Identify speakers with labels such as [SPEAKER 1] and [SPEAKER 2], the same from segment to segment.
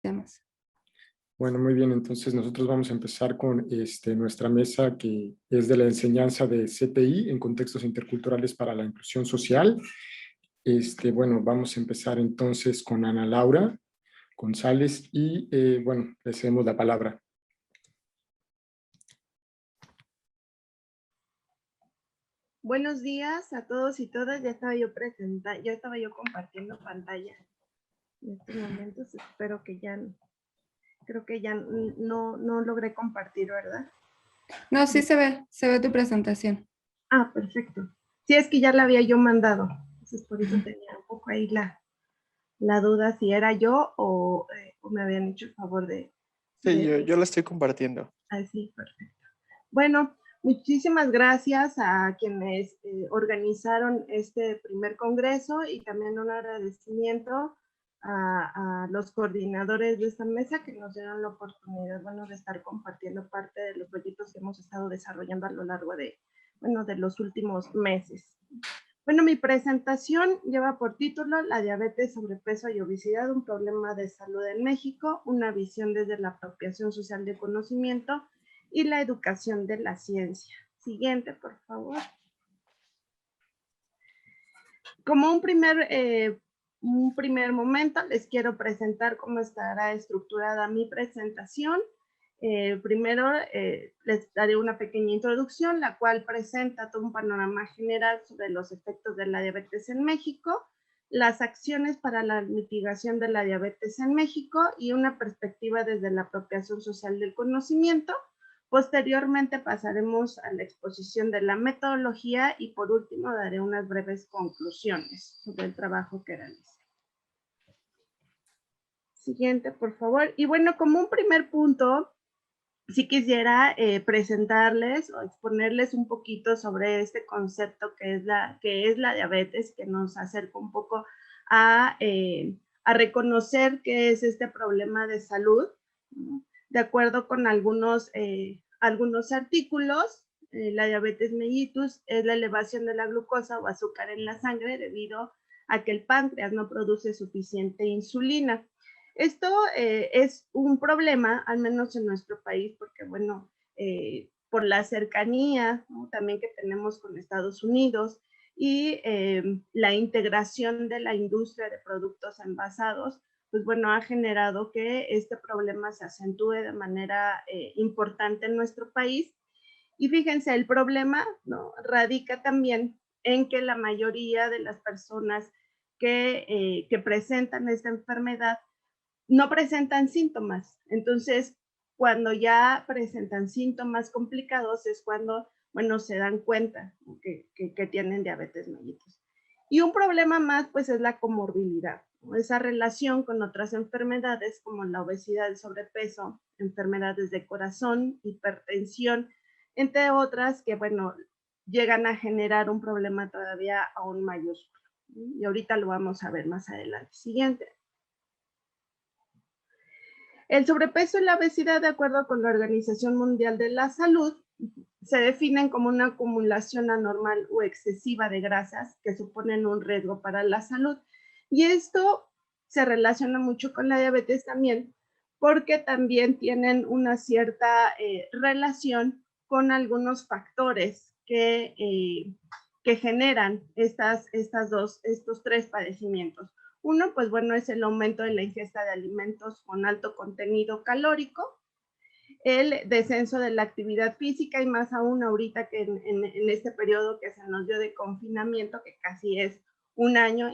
[SPEAKER 1] temas.
[SPEAKER 2] Bueno, muy bien, entonces nosotros vamos a empezar con nuestra mesa que es de la enseñanza de CPI en contextos interculturales para la inclusión social. Bueno, vamos a empezar entonces con Ana Laura González y bueno, le cedemos la palabra.
[SPEAKER 3] Buenos días a todos y todas. Ya estaba yo compartiendo pantalla en estos momentos. Espero que ya, creo que ya no logré compartir, ¿verdad?
[SPEAKER 1] No, sí se ve tu presentación.
[SPEAKER 3] Ah, perfecto. Sí, es que ya la había yo mandado. Entonces por eso tenía un poco ahí la duda si era yo o me habían hecho el favor de...
[SPEAKER 4] Sí, yo la estoy compartiendo.
[SPEAKER 3] Ah, sí, perfecto. Bueno, muchísimas gracias a quienes organizaron este primer congreso y también un agradecimiento a los coordinadores de esta mesa que nos dieron la oportunidad, bueno, de estar compartiendo parte de los proyectos que hemos estado desarrollando a lo largo de, bueno, de los últimos meses. Bueno, mi presentación lleva por título La diabetes, sobrepeso y obesidad, un problema de salud en México, una visión desde la apropiación social de conocimiento y la educación de la ciencia. Siguiente, por favor. Como un primer momento, les quiero presentar cómo estará estructurada mi presentación. Primero, les daré una pequeña introducción, la cual presenta todo un panorama general sobre los efectos de la diabetes en México, las acciones para la mitigación de la diabetes en México y una perspectiva desde la apropiación social del conocimiento. Posteriormente pasaremos a la exposición de la metodología y por último daré unas breves conclusiones sobre el trabajo que realicé. Siguiente, por favor. Y bueno, como un primer punto, sí quisiera presentarles o exponerles un poquito sobre este concepto que es la diabetes, que nos acerca un poco a reconocer qué es este problema de salud, ¿no? De acuerdo con algunos artículos, la diabetes mellitus es la elevación de la glucosa o azúcar en la sangre debido a que el páncreas no produce suficiente insulina. Esto es un problema, al menos en nuestro país, porque bueno, por la cercanía, ¿no?, también que tenemos con Estados Unidos y la integración de la industria de productos envasados, pues bueno, ha generado que este problema se acentúe de manera importante en nuestro país. Y fíjense, el problema, ¿no?, radica también en que la mayoría de las personas que presentan esta enfermedad no presentan síntomas. Entonces, cuando ya presentan síntomas complicados es cuando, bueno, se dan cuenta que tienen diabetes mellitus. Y un problema más, pues, es la comorbilidad, ¿no? Esa relación con otras enfermedades como la obesidad, el sobrepeso, enfermedades de corazón, hipertensión, entre otras que, bueno, llegan a generar un problema todavía aún mayúsculo. Y ahorita lo vamos a ver más adelante. Siguiente. El sobrepeso y la obesidad, de acuerdo con la Organización Mundial de la Salud, se definen como una acumulación anormal o excesiva de grasas que suponen un riesgo para la salud. Y esto se relaciona mucho con la diabetes también, porque también tienen una cierta relación con algunos factores que generan estos tres padecimientos. Uno, pues bueno, es el aumento de la ingesta de alimentos con alto contenido calórico, el descenso de la actividad física y más aún ahorita que en este periodo que se nos dio de confinamiento, que casi es un año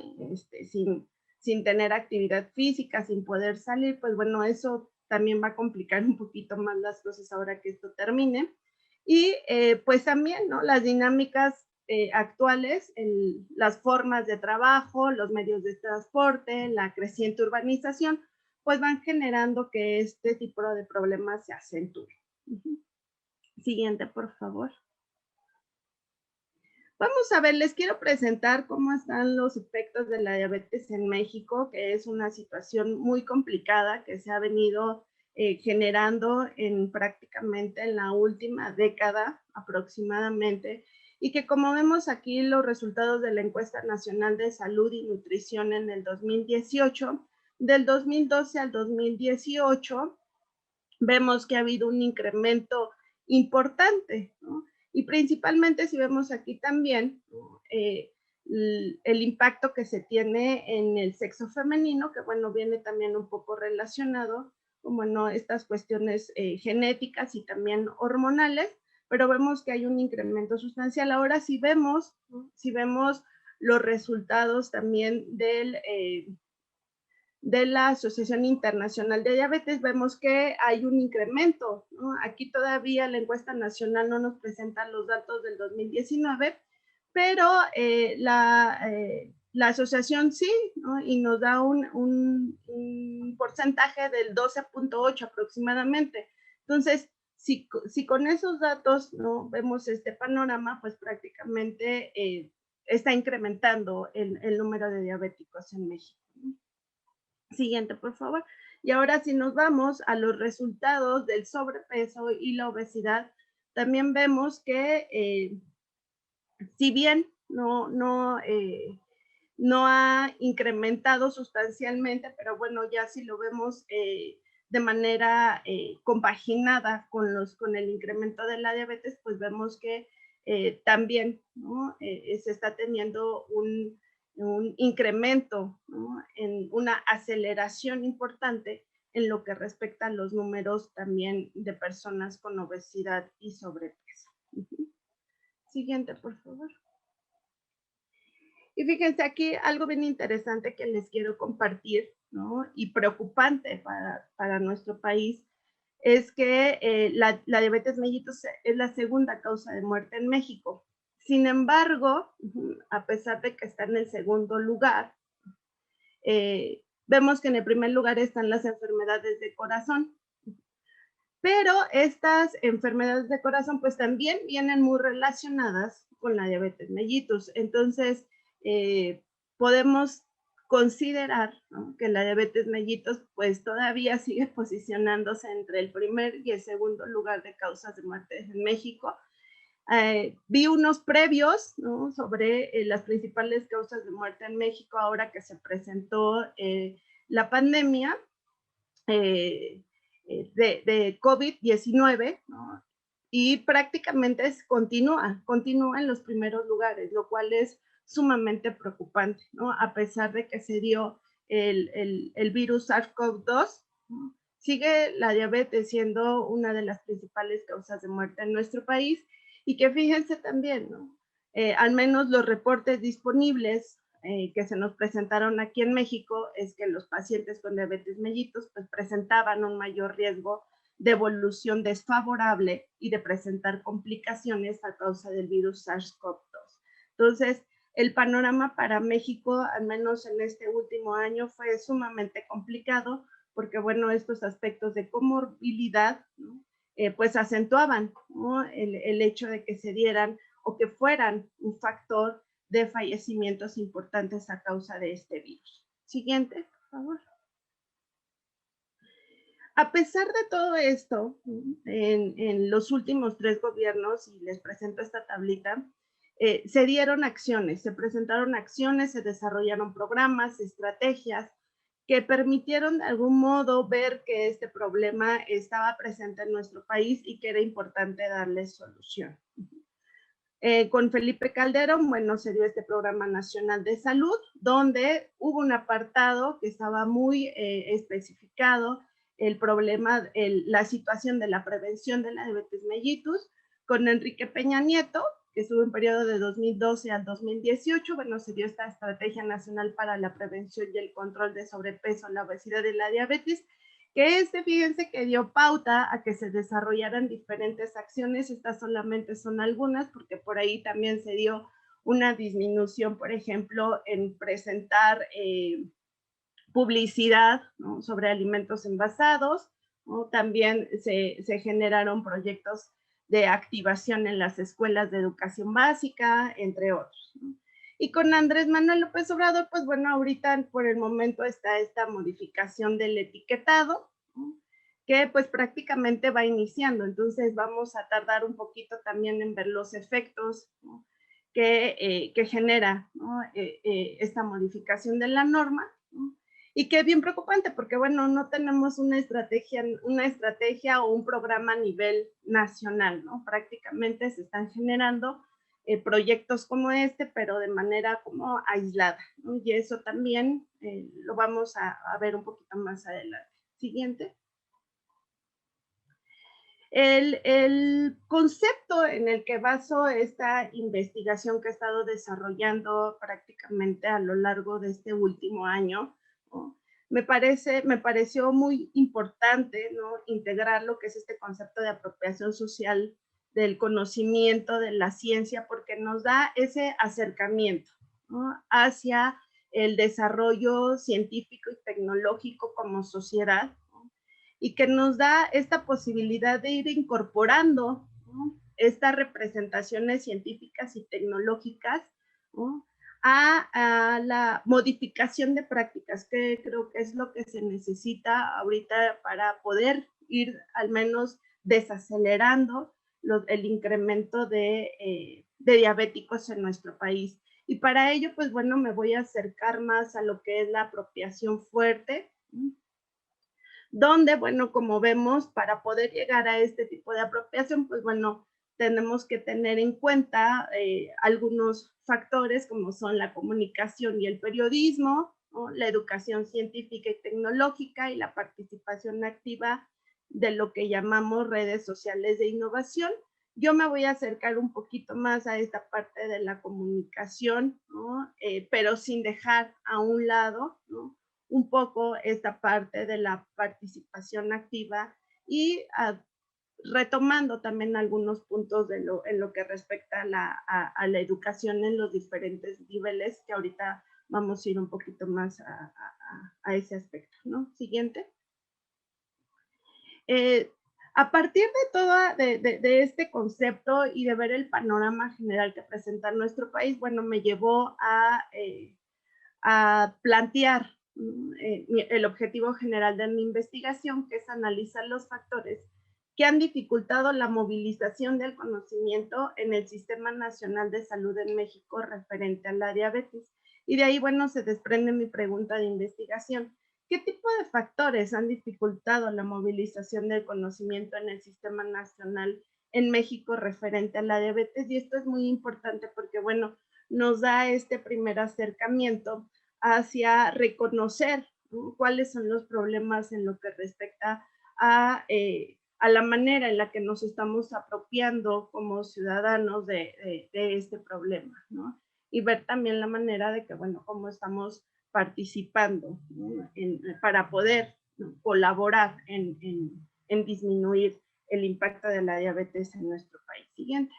[SPEAKER 3] sin tener actividad física, sin poder salir, pues bueno, eso también va a complicar un poquito más las cosas ahora que esto termine. Y pues también, ¿no?, las dinámicas actuales, las formas de trabajo, los medios de transporte, la creciente urbanización, pues van generando que este tipo de problemas se acentúen. Siguiente, por favor. Vamos a ver, les quiero presentar cómo están los efectos de la diabetes en México, que es una situación muy complicada que se ha venido generando prácticamente en la última década aproximadamente, y que como vemos aquí los resultados de la Encuesta Nacional de Salud y Nutrición en el 2018, Del 2012 al 2018 vemos que ha habido un incremento importante, ¿no? Y principalmente si vemos aquí también, ¿no? El impacto que se tiene en el sexo femenino, que bueno, viene también un poco relacionado con, bueno, estas cuestiones genéticas y también hormonales, pero vemos que hay un incremento sustancial. Ahora si vemos, ¿no? Si vemos los resultados también de la Asociación Internacional de Diabetes, vemos que hay un incremento, ¿no? Aquí todavía la encuesta nacional no nos presenta los datos del 2019, pero la asociación sí, ¿no? Y nos da un porcentaje del 12.8 aproximadamente. Entonces, si con esos datos, ¿no? Vemos este panorama, pues prácticamente está incrementando el número de diabéticos en México, ¿no? Siguiente, por favor. Y ahora si nos vamos a los resultados del sobrepeso y la obesidad, también vemos que si bien no ha incrementado sustancialmente, pero bueno, ya si lo vemos de manera compaginada con el incremento de la diabetes, pues vemos que también, ¿no? Se está teniendo un incremento, ¿no? En una aceleración importante en lo que respecta a los números también de personas con obesidad y sobrepeso. Siguiente, por favor. Y fíjense aquí algo bien interesante que les quiero compartir, ¿no? Y preocupante para nuestro país, es que la diabetes mellitus es la segunda causa de muerte en México. Sin embargo, a pesar de que está en el segundo lugar, vemos que en el primer lugar están las enfermedades de corazón. Pero estas enfermedades de corazón pues también vienen muy relacionadas con la diabetes mellitus. Entonces, podemos considerar, ¿no? Que la diabetes mellitus pues todavía sigue posicionándose entre el primer y el segundo lugar de causas de muerte en México. Vi unos previos, ¿no? Sobre las principales causas de muerte en México ahora que se presentó la pandemia de COVID-19, ¿no? Y prácticamente continúa en los primeros lugares, lo cual es sumamente preocupante, ¿no? A pesar de que se dio el virus SARS-CoV-2, ¿no? Sigue la diabetes siendo una de las principales causas de muerte en nuestro país y que fíjense también, ¿no? Al menos los reportes disponibles que se nos presentaron aquí en México es que los pacientes con diabetes mellitus pues presentaban un mayor riesgo de evolución desfavorable y de presentar complicaciones a causa del virus SARS-CoV-2. Entonces, el panorama para México, al menos en este último año, fue sumamente complicado porque, bueno, estos aspectos de comorbilidad, ¿no? Pues acentuaban, ¿no? el hecho de que se dieran o que fueran un factor de fallecimientos importantes a causa de este virus. Siguiente, por favor. A pesar de todo esto, en los últimos 3 gobiernos, y les presento esta tablita, se dieron acciones, se presentaron acciones, se desarrollaron programas, estrategias que permitieron de algún modo ver que este problema estaba presente en nuestro país y que era importante darle solución. Con Felipe Calderón, bueno, se dio este Programa Nacional de Salud, donde hubo un apartado que estaba muy especificado, el problema, la situación de la prevención de la diabetes mellitus, con Enrique Peña Nieto, que estuvo en periodo de 2012 al 2018, bueno, se dio esta Estrategia Nacional para la Prevención y el Control de Sobrepeso, la Obesidad y la Diabetes, que fíjense que dio pauta a que se desarrollaran diferentes acciones. Estas solamente son algunas, porque por ahí también se dio una disminución, por ejemplo, en presentar publicidad, ¿no? Sobre alimentos envasados, ¿no? También se generaron proyectos de activación en las escuelas de educación básica, entre otros, ¿no? Y con Andrés Manuel López Obrador, pues bueno, ahorita por el momento está esta modificación del etiquetado, ¿no? Que pues prácticamente va iniciando, entonces vamos a tardar un poquito también en ver los efectos, ¿no? que genera, ¿no? Esta modificación de la norma, ¿no? y que es bien preocupante porque, bueno, no tenemos una estrategia o un programa a nivel nacional, ¿no? Prácticamente se están generando proyectos como este, pero de manera como aislada, ¿no? Y eso también lo vamos a ver un poquito más adelante. Siguiente. El concepto en el que baso esta investigación que he estado desarrollando prácticamente a lo largo de este último año, ¿no? me pareció muy importante, ¿no? Integrar lo que es este concepto de apropiación social del conocimiento, de la ciencia, porque nos da ese acercamiento, ¿no? Hacia el desarrollo científico y tecnológico como sociedad, y que nos da esta posibilidad de ir incorporando, ¿no? Estas representaciones científicas y tecnológicas, ¿no? a la modificación de prácticas, que creo que es lo que se necesita ahorita para poder ir al menos desacelerando el incremento de diabéticos en nuestro país. Y para ello, pues bueno, me voy a acercar más a lo que es la apropiación fuerte, ¿no? Donde, bueno, como vemos, para poder llegar a este tipo de apropiación, pues bueno, tenemos que tener en cuenta algunos factores como son la comunicación y el periodismo, ¿no? La educación científica y tecnológica y la participación activa de lo que llamamos redes sociales de innovación. Yo me voy a acercar un poquito más a esta parte de la comunicación, ¿no? Pero sin dejar a un lado, ¿no? Un poco esta parte de la participación activa y retomando también algunos puntos en lo que respecta a la educación en los diferentes niveles, que ahorita vamos a ir un poquito más a ese aspecto, ¿no? Siguiente. A partir de este concepto y de ver el panorama general que presenta nuestro país, bueno, me llevó a plantear el objetivo general de mi investigación, que es analizar los factores que han dificultado la movilización del conocimiento en el Sistema Nacional de Salud en México referente a la diabetes. Y de ahí, bueno, se desprende mi pregunta de investigación. ¿Qué tipo de factores han dificultado la movilización del conocimiento en el Sistema Nacional en México referente a la diabetes? Y esto es muy importante porque, bueno, nos da este primer acercamiento hacia reconocer, ¿no? Cuáles son los problemas en lo que respecta a la manera en la que nos estamos apropiando como ciudadanos de este problema, ¿no? Y ver también la manera de que, bueno, cómo estamos participando, ¿no? Para poder, ¿no? Colaborar en disminuir el impacto de la diabetes en nuestro país. Siguiente,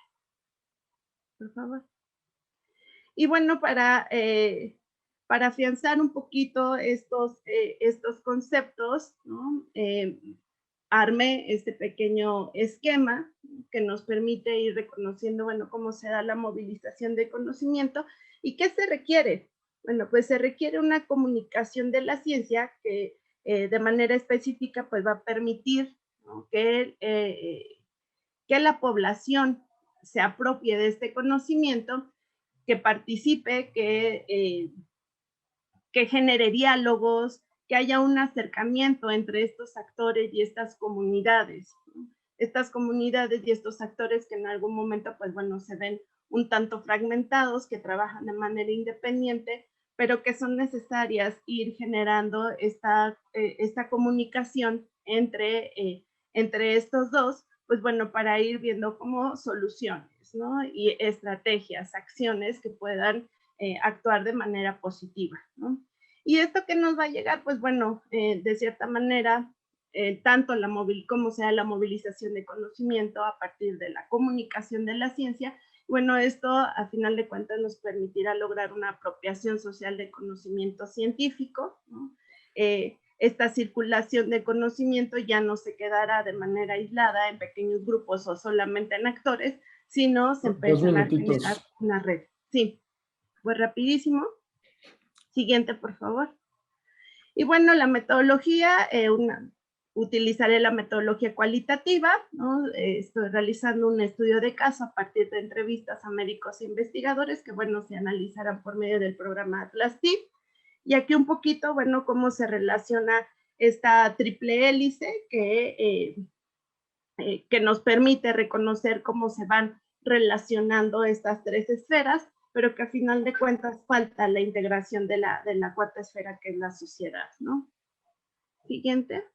[SPEAKER 3] por favor. Y bueno, para afianzar un poquito estos conceptos, ¿no? Armé este pequeño esquema que nos permite ir reconociendo, bueno, cómo se da la movilización de conocimiento y qué se requiere. Bueno, pues se requiere una comunicación de la ciencia que de manera específica pues va a permitir, ¿no? que la población se apropie de este conocimiento, que participe, que genere diálogos, que haya un acercamiento entre estos actores y estas comunidades, ¿no? Estas comunidades y estos actores que en algún momento, pues bueno, se ven un tanto fragmentados, que trabajan de manera independiente, pero que son necesarias ir generando esta comunicación entre estos dos, pues bueno, para ir viendo como soluciones, ¿no? Y estrategias, acciones que puedan actuar de manera positiva, ¿no? Y esto que nos va a llegar, pues bueno, de cierta manera, tanto como sea la movilización de conocimiento a partir de la comunicación de la ciencia, bueno, esto a final de cuentas nos permitirá lograr una apropiación social de conocimiento científico, ¿no? Esta circulación de conocimiento ya no se quedará de manera aislada en pequeños grupos o solamente en actores, sino se empezará a generar una red. Sí, pues rapidísimo. Siguiente, por favor. Y bueno, la metodología, utilizaré la metodología cualitativa, ¿no? Estoy realizando un estudio de caso a partir de entrevistas a médicos e investigadores que, bueno, se analizarán por medio del programa Atlas TIP. Y aquí un poquito, bueno, cómo se relaciona esta triple hélice que nos permite reconocer cómo se van relacionando estas tres esferas, pero que a final de cuentas falta la integración de la cuarta esfera, que es la sociedad, ¿no? Siguiente.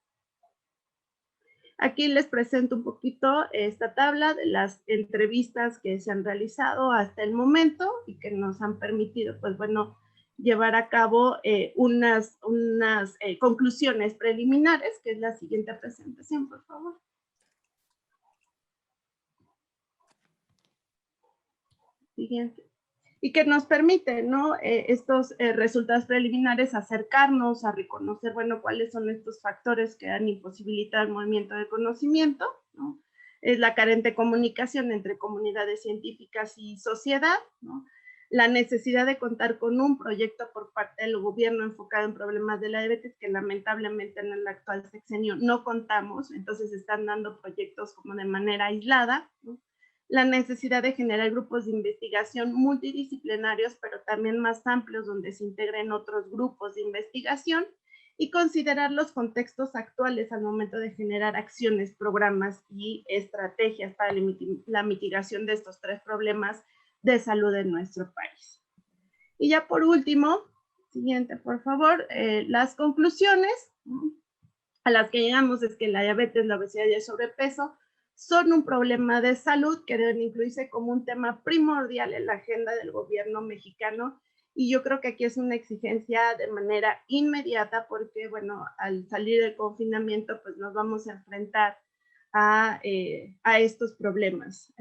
[SPEAKER 3] Aquí les presento un poquito esta tabla de las entrevistas que se han realizado hasta el momento y que nos han permitido, pues bueno, llevar a cabo unas conclusiones preliminares, que es la siguiente presentación, por favor. Siguiente. Y que nos permite, ¿no? Estos resultados preliminares acercarnos a reconocer, bueno, cuáles son estos factores que han imposibilitado el movimiento de conocimiento, ¿no? Es la carente comunicación entre comunidades científicas y sociedad, ¿no? La necesidad de contar con un proyecto por parte del gobierno enfocado en problemas de la diabetes, que lamentablemente en el actual sexenio no contamos, entonces están dando proyectos como de manera aislada, ¿no? La necesidad de generar grupos de investigación multidisciplinarios, pero también más amplios, donde se integren otros grupos de investigación, y considerar los contextos actuales al momento de generar acciones, programas y estrategias para la mitigación de estos tres problemas de salud en nuestro país. Y ya por último, siguiente por favor, las conclusiones a las que llegamos es que la diabetes, la obesidad y el sobrepeso son un problema de salud que deben incluirse como un tema primordial en la agenda del gobierno mexicano, y yo creo que aquí es una exigencia de manera inmediata porque, bueno, al salir del confinamiento, pues nos vamos a enfrentar a estos problemas.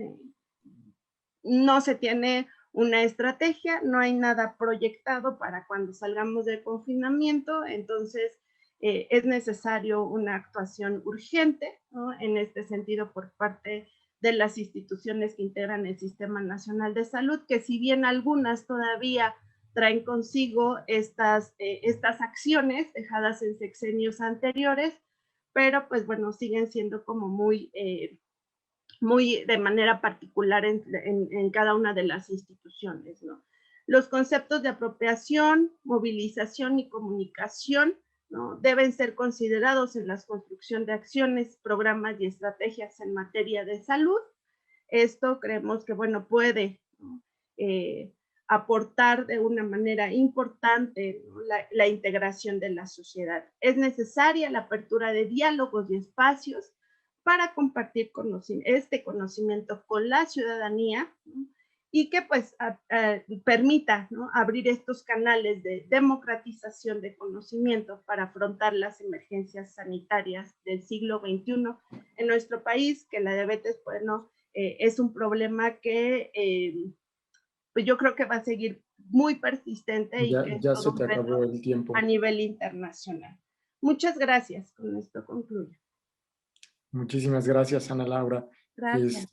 [SPEAKER 3] No se tiene una estrategia, no hay nada proyectado para cuando salgamos del confinamiento, entonces es necesario una actuación urgente, ¿no? En este sentido por parte de las instituciones que integran el Sistema Nacional de Salud, que si bien algunas todavía traen consigo estas acciones dejadas en sexenios anteriores, pero pues bueno, siguen siendo como muy de manera particular en cada una de las instituciones, ¿no? Los conceptos de apropiación, movilización y comunicación, ¿no? Deben ser considerados en la construcción de acciones, programas y estrategias en materia de salud. Esto creemos que, bueno, puede, ¿no? Aportar de una manera importante, ¿no? la integración de la sociedad. Es necesaria la apertura de diálogos y espacios para compartir este conocimiento con la ciudadanía, ¿no? Y que pues permita, ¿no? abrir estos canales de democratización de conocimiento para afrontar las emergencias sanitarias del siglo XXI en nuestro país, que la diabetes, bueno, es un problema que pues yo creo que va a seguir muy persistente y que es
[SPEAKER 2] Ya
[SPEAKER 3] todo
[SPEAKER 2] se
[SPEAKER 3] un
[SPEAKER 2] te
[SPEAKER 3] reto
[SPEAKER 2] acabó el tiempo.
[SPEAKER 3] a nivel internacional. Muchas gracias. Con esto concluyo.
[SPEAKER 2] Muchísimas gracias, Ana Laura.
[SPEAKER 3] Gracias.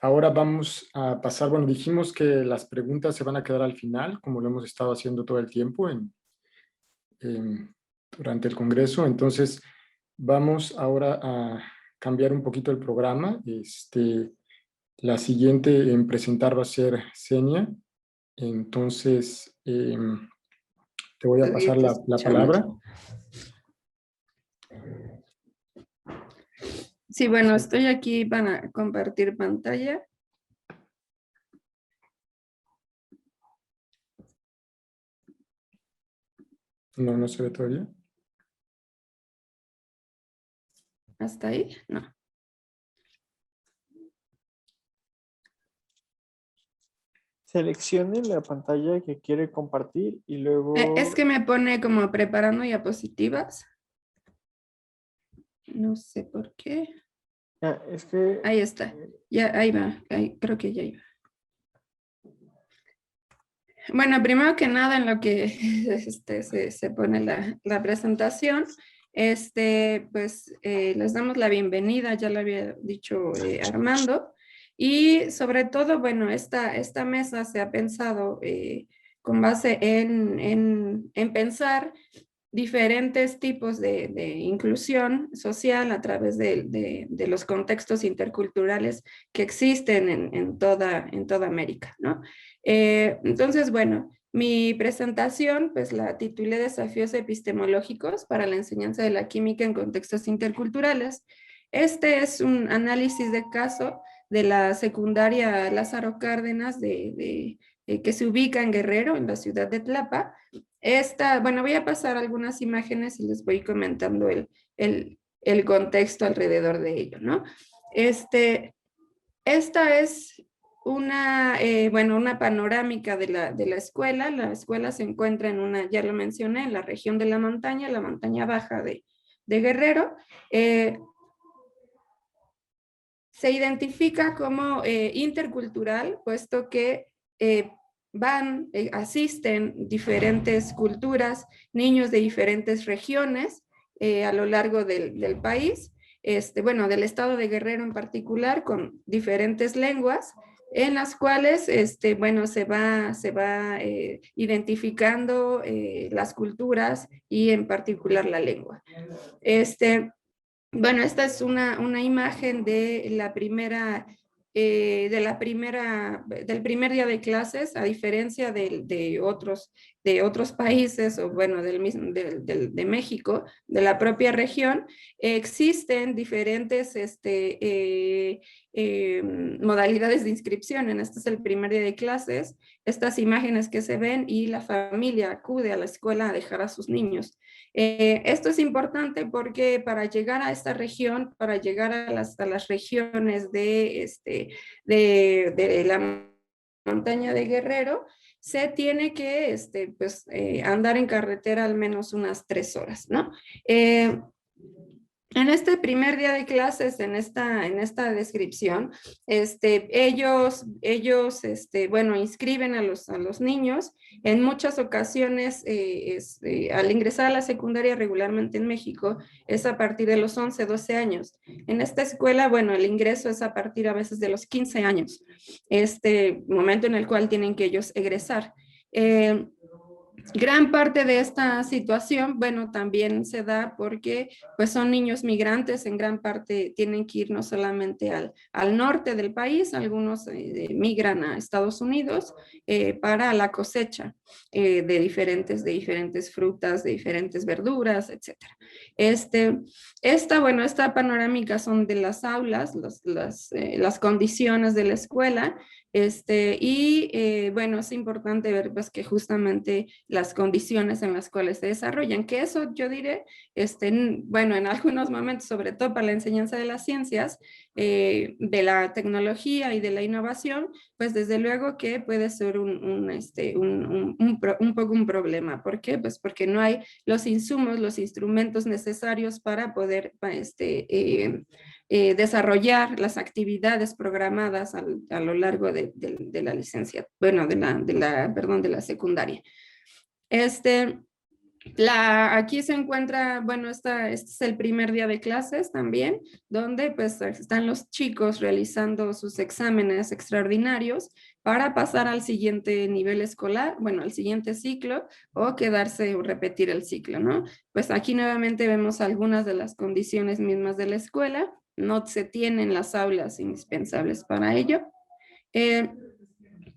[SPEAKER 2] Ahora vamos a pasar, bueno, dijimos que las preguntas se van a quedar al final, como lo hemos estado haciendo todo el tiempo durante el Congreso. Entonces, vamos ahora a cambiar un poquito el programa. La siguiente en presentar va a ser Senia. Entonces, te voy a pasar la palabra.
[SPEAKER 1] Sí, bueno, estoy aquí para compartir pantalla.
[SPEAKER 2] No se ve todavía.
[SPEAKER 1] ¿Hasta ahí? No.
[SPEAKER 4] Seleccione la pantalla que quiere compartir y luego...
[SPEAKER 1] Es que me pone como preparando diapositivas. No sé por qué.
[SPEAKER 4] es que...
[SPEAKER 1] Ahí está. Ya, ahí va. Creo que ya iba. Bueno, primero que nada, en lo que se pone la presentación, pues les damos la bienvenida, ya lo había dicho Armando, y sobre todo, bueno, esta mesa se ha pensado con base en pensar diferentes tipos de inclusión social a través de los contextos interculturales que existen en toda América, ¿no? Entonces, bueno, Mi presentación, pues la titulé Desafíos epistemológicos para la enseñanza de la química en contextos interculturales. Este es un análisis de caso de la secundaria Lázaro Cárdenas que se ubica en Guerrero, en la ciudad de Tlapa. Bueno, voy a pasar algunas imágenes y les voy comentando el contexto alrededor de ello, ¿no? Esta es una panorámica de la escuela. La escuela se encuentra ya lo mencioné, en la región de la montaña baja de Guerrero. Se identifica como intercultural, puesto que asisten diferentes culturas, niños de diferentes regiones a lo largo del país, del estado de Guerrero en particular, con diferentes lenguas, en las cuales se va identificando las culturas y en particular la lengua. Esta es una imagen del primer día de clases, a diferencia de otros países, o bueno, de México, de la propia región. Existen diferentes modalidades de inscripción. Este es el primer día de clases, estas imágenes que se ven, y la familia acude a la escuela a dejar a sus niños. Esto es importante porque para llegar a esta región, para llegar a las regiones de la montaña de Guerrero, se tiene que andar en carretera al menos unas 3 horas, ¿no? En este primer día de clases, en esta descripción, ellos inscriben a los niños. En muchas ocasiones, al ingresar a la secundaria regularmente en México, es a partir de los 11, 12 años. En esta escuela, bueno, el ingreso es a partir a veces de los 15 años, momento en el cual tienen que ellos egresar. Gran parte de esta situación, bueno, también se da porque pues son niños migrantes. En gran parte tienen que ir no solamente al norte del país, algunos migran a Estados Unidos para la cosecha de diferentes frutas, de diferentes verduras, etc. Esta panorámica son de las aulas, las condiciones de la escuela. Es importante ver pues que justamente las condiciones en las cuales se desarrollan, que eso yo diré, en algunos momentos, sobre todo para la enseñanza de las ciencias, de la tecnología y de la innovación, pues desde luego que puede ser un poco un problema. ¿Por qué? Pues porque no hay los insumos, los instrumentos necesarios para poder desarrollar las actividades programadas a lo largo de la licencia, bueno, de la secundaria. Aquí se encuentra, bueno, este es el primer día de clases también, donde pues están los chicos realizando sus exámenes extraordinarios para pasar al siguiente nivel escolar, bueno, al siguiente ciclo, o quedarse o repetir el ciclo, ¿no? Pues aquí nuevamente vemos algunas de las condiciones mismas de la escuela. No se tienen las aulas indispensables para ello.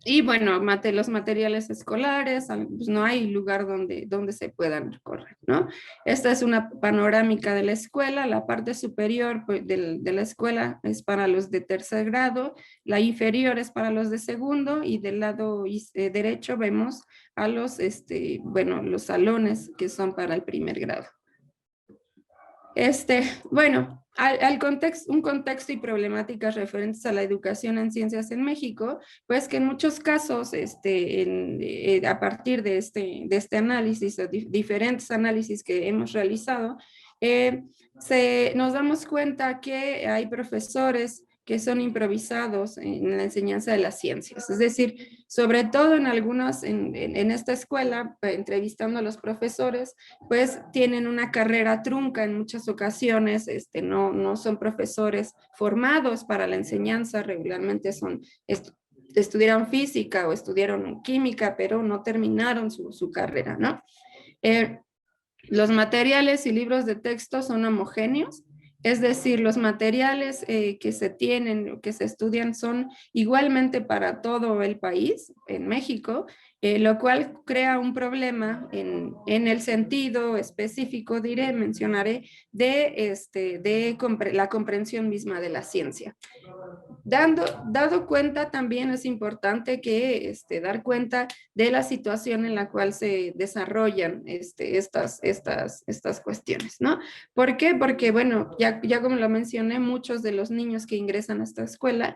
[SPEAKER 1] Y bueno, los materiales escolares, pues no hay lugar donde se puedan recorrer, ¿no? Esta es una panorámica de la escuela. La parte superior pues, de la escuela es para los de tercer grado, la inferior es para los de segundo, y del lado derecho vemos a los salones que son para el primer grado. Un contexto y problemáticas referentes a la educación en ciencias en México, pues que en muchos casos, a partir de este análisis, o diferentes análisis que hemos realizado, nos damos cuenta que hay profesores que son improvisados en la enseñanza de las ciencias. Es decir, sobre todo en esta escuela, entrevistando a los profesores, pues tienen una carrera trunca en muchas ocasiones, no son profesores formados para la enseñanza, regularmente estudiaron física o estudiaron química, pero no terminaron su carrera, ¿no? Los materiales y libros de texto son homogéneos. Es decir, los materiales que se tienen o que se estudian son igualmente para todo el país, en México, lo cual crea un problema en el sentido específico, mencionaré, la comprensión misma de la ciencia. Dado cuenta, también es importante que dar cuenta de la situación en la cual se desarrollan estas cuestiones, ¿no? ¿Por qué? Porque, bueno, ya como lo mencioné, muchos de los niños que ingresan a esta escuela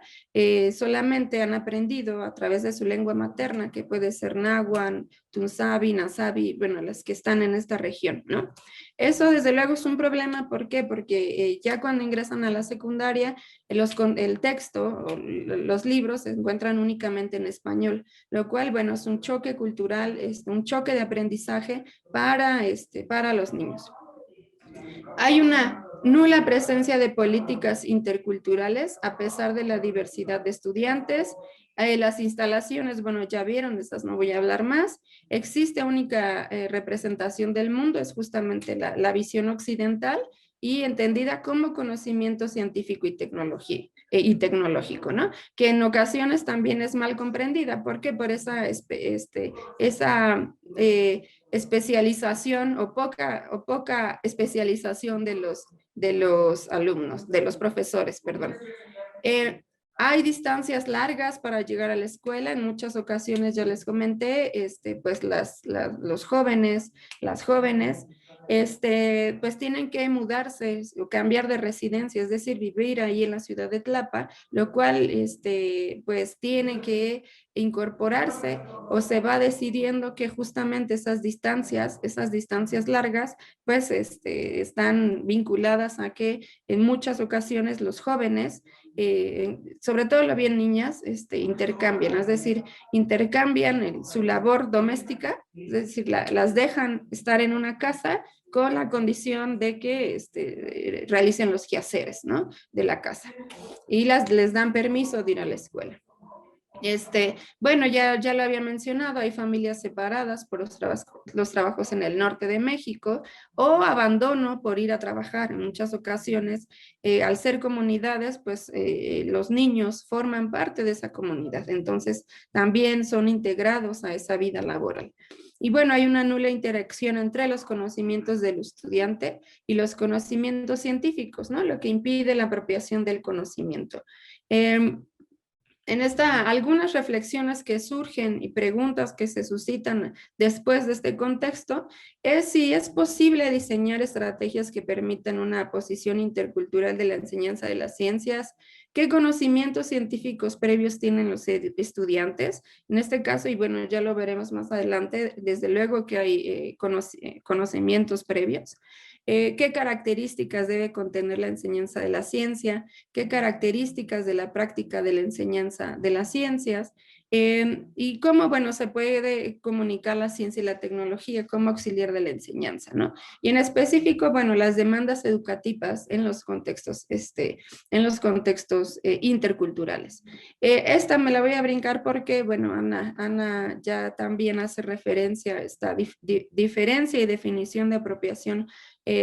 [SPEAKER 1] solamente han aprendido a través de su lengua materna, que puede ser náhuatl, tunzabi, nasabi, bueno, las que están en esta región, ¿no? Eso desde luego es un problema, ¿por qué? Porque ya cuando ingresan a la secundaria, el texto o los libros se encuentran únicamente en español, lo cual, bueno, es un choque cultural, es un choque de aprendizaje para los niños. Hay una nula presencia de políticas interculturales a pesar de la diversidad de estudiantes. Las instalaciones, bueno, ya vieron, de estas no voy a hablar más. Existe única representación del mundo, es justamente la visión occidental y entendida como conocimiento científico y tecnológico, ¿no? Que en ocasiones también es mal comprendida. ¿Por qué? Por esa especialización o poca especialización de los alumnos, de los profesores, perdón. Hay distancias largas para llegar a la escuela. En muchas ocasiones ya les comenté, pues los jóvenes, las jóvenes, pues tienen que mudarse o cambiar de residencia, es decir, vivir ahí en la ciudad de Tlapa, lo cual, pues tienen que incorporarse o se va decidiendo que justamente esas distancias largas, pues están vinculadas a que en muchas ocasiones los jóvenes, sobre todo lo bien niñas, intercambian, es decir, intercambian su labor doméstica, es decir, las dejan estar en una casa con la condición de que realicen los quehaceres, ¿no? De la casa. Y les dan permiso de ir a la escuela. Bueno, ya lo había mencionado, hay familias separadas por los trabajos en el norte de México o abandono por ir a trabajar. En muchas ocasiones, al ser comunidades, pues los niños forman parte de esa comunidad, entonces también son integrados a esa vida laboral. Y bueno, hay una nula interacción entre los conocimientos del estudiante y los conocimientos científicos, ¿no? Lo que impide la apropiación del conocimiento. En algunas reflexiones que surgen y preguntas que se suscitan después de este contexto es si es posible diseñar estrategias que permitan una posición intercultural de la enseñanza de las ciencias, qué conocimientos científicos previos tienen los estudiantes. En este caso, y bueno, ya lo veremos más adelante, desde luego que hay conocimientos previos. ¿Qué características debe contener la enseñanza de la ciencia? ¿Qué características de la práctica de la enseñanza de las ciencias? Y cómo, bueno, se puede comunicar la ciencia y la tecnología como auxiliar de la enseñanza, ¿no? Y en específico, bueno, las demandas educativas en los contextos, interculturales. Esta me la voy a brincar porque, bueno, Ana ya también hace referencia a esta diferencia y definición de apropiación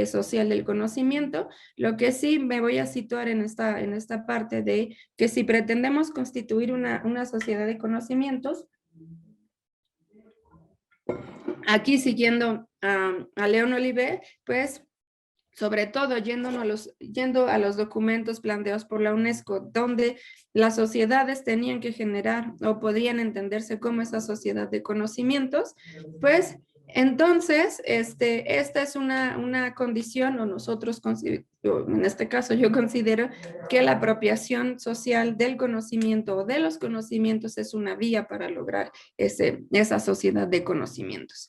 [SPEAKER 1] social del conocimiento. Lo que sí me voy a situar en esta parte de que si pretendemos constituir una sociedad de conocimientos, aquí siguiendo a León Olivet, pues sobre todo yendo a los documentos planteados por la UNESCO, donde las sociedades tenían que generar o podían entenderse como esa sociedad de conocimientos, pues entonces esta es una condición, o nosotros, en este caso yo considero que la apropiación social del conocimiento o de los conocimientos es una vía para lograr esa sociedad de conocimientos.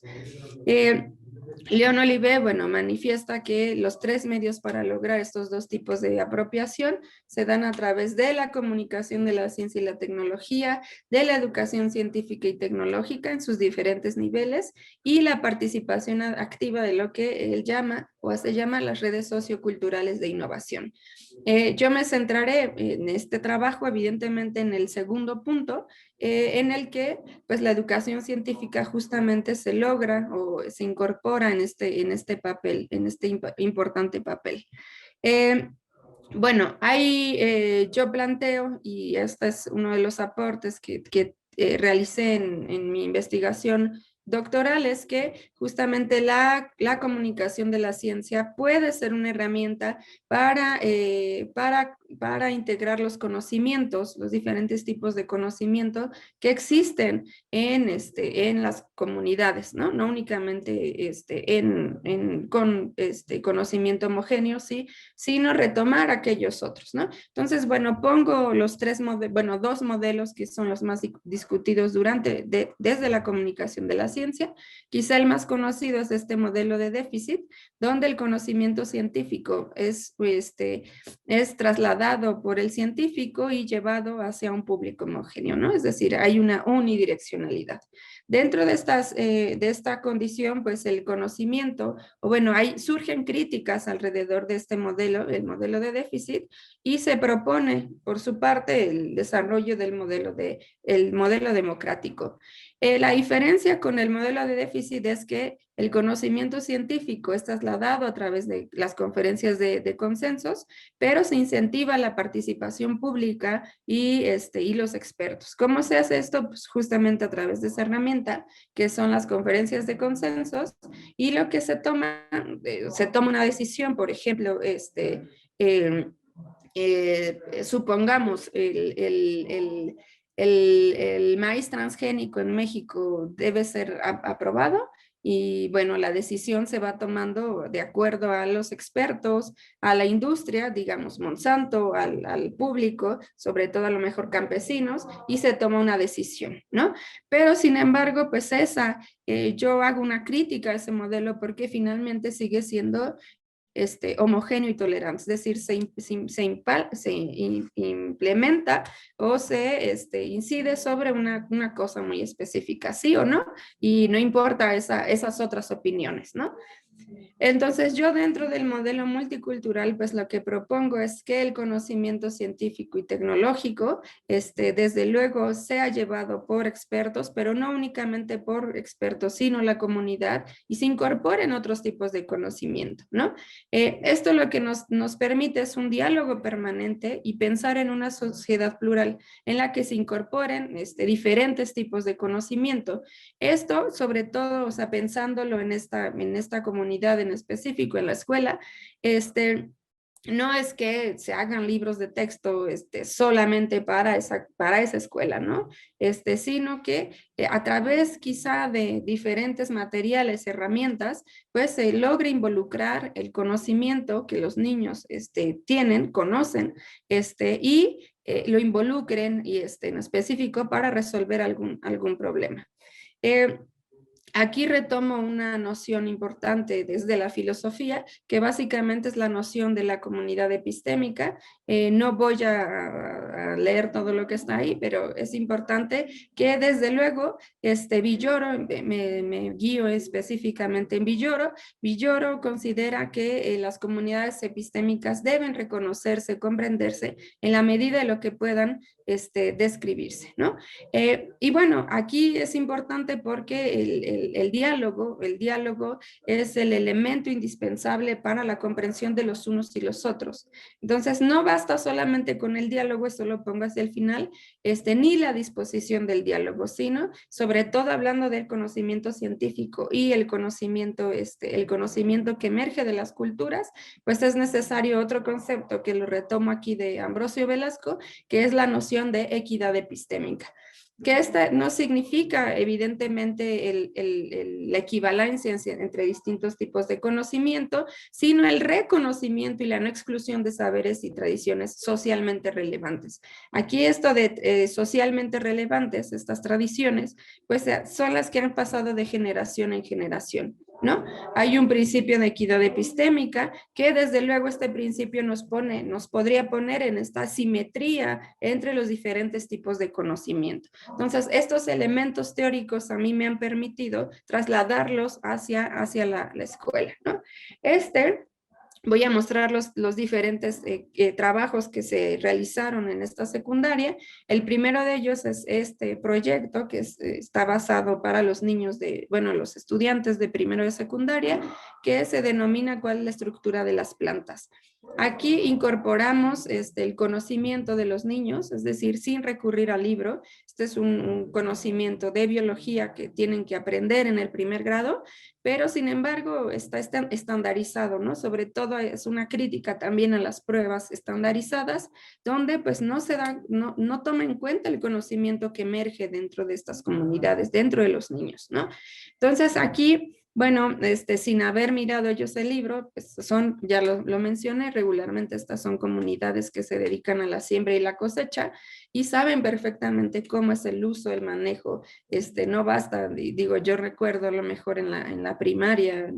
[SPEAKER 1] León Olivet, bueno, manifiesta que los tres medios para lograr estos dos tipos de apropiación se dan a través de la comunicación de la ciencia y la tecnología, de la educación científica y tecnológica en sus diferentes niveles y la participación activa de lo que él llama o se llama las redes socioculturales de innovación. Yo me centraré en este trabajo, evidentemente, en el segundo punto, en el que pues la educación científica justamente se logra o se incorpora en este papel, en este importante papel. Bueno, ahí yo planteo, y este es uno de los aportes que realicé en mi investigación doctoral, es que justamente la comunicación de la ciencia puede ser una herramienta para integrar los conocimientos, los diferentes tipos de conocimiento que existen en las comunidades, ¿no? No únicamente con conocimiento homogéneo, ¿sí? Sino retomar aquellos otros, ¿no? Entonces, bueno, pongo los dos modelos que son los más discutidos desde la comunicación de la ciencia. Quizá el más conocido es este modelo de déficit, donde el conocimiento científico es trasladado por el científico y llevado hacia un público homogéneo, ¿no? Es decir, hay una unidireccionalidad. Dentro de esta condición, pues el conocimiento, o bueno, surgen críticas alrededor de este modelo, el modelo de déficit, y se propone, por su parte, el desarrollo el modelo democrático. La diferencia con el modelo de déficit es que el conocimiento científico es trasladado a través de las conferencias de consensos, pero se incentiva la participación pública y los expertos. ¿Cómo se hace esto? Pues justamente a través de esa herramienta, que son las conferencias de consensos, y lo que se toma una decisión, por ejemplo, supongamos el maíz transgénico en México debe ser aprobado, y bueno, la decisión se va tomando de acuerdo a los expertos, a la industria, digamos Monsanto, al público, sobre todo a lo mejor campesinos, y se toma una decisión, ¿no? Pero sin embargo, pues yo hago una crítica a ese modelo porque finalmente sigue siendo homogéneo y tolerante, es decir, implementa o se incide sobre una cosa muy específica, sí o no, y no importa esas otras opiniones, ¿no? Entonces, yo dentro del modelo multicultural, pues lo que propongo es que el conocimiento científico y tecnológico, desde luego, sea llevado por expertos, pero no únicamente por expertos, sino la comunidad, y se incorporen otros tipos de conocimiento, ¿no? Esto lo que nos permite es un diálogo permanente y pensar en una sociedad plural en la que se incorporen diferentes tipos de conocimiento. Esto, sobre todo, o sea, pensándolo en esta comunidad en específico, en la escuela, no es que se hagan libros de texto solamente para esa escuela, ¿no? Sino que a través quizá de diferentes materiales, herramientas, pues se logre involucrar el conocimiento que los niños conocen, y lo involucren y en específico para resolver algún problema. Aquí retomo una noción importante desde la filosofía, que básicamente es la noción de la comunidad epistémica. No voy a leer todo lo que está ahí, pero es importante que desde luego Villoro, me guío específicamente en Villoro. Villoro considera que las comunidades epistémicas deben reconocerse, comprenderse en la medida de lo que puedan describirse, ¿no? Y bueno, aquí es importante porque el diálogo es el elemento indispensable para la comprensión de los unos y los otros. Entonces, no basta solamente con el diálogo, eso lo pongo hacia el final, ni la disposición del diálogo, sino sobre todo hablando del conocimiento científico y el conocimiento que emerge de las culturas, pues es necesario otro concepto que lo retomo aquí de Ambrosio Velasco, que es la noción de equidad epistémica, que esta no significa evidentemente la equivalencia entre distintos tipos de conocimiento, sino el reconocimiento y la no exclusión de saberes y tradiciones socialmente relevantes. Aquí esto de socialmente relevantes, estas tradiciones, pues son las que han pasado de generación en generación, ¿no? Hay un principio de equidad epistémica que desde luego este principio nos podría poner en esta simetría entre los diferentes tipos de conocimiento. Entonces, estos elementos teóricos a mí me han permitido trasladarlos hacia la escuela, ¿no? Voy a mostrar los diferentes trabajos que se realizaron en esta secundaria. El primero de ellos es este proyecto que está basado para los niños los estudiantes de primero de secundaria, que se denomina ¿cuál es la estructura de las plantas? Aquí incorporamos el conocimiento de los niños, es decir, sin recurrir al libro. Este es un conocimiento de biología que tienen que aprender en el primer grado, pero sin embargo está estandarizado, ¿no? Sobre todo es una crítica también a las pruebas estandarizadas, donde pues no toma en cuenta el conocimiento que emerge dentro de estas comunidades, dentro de los niños, ¿no? Entonces aquí... Bueno, sin haber mirado ellos el libro, pues ya lo mencioné, regularmente estas son comunidades que se dedican a la siembra y la cosecha y saben perfectamente cómo es el uso, el manejo. No basta, digo, yo recuerdo a lo mejor en la primaria,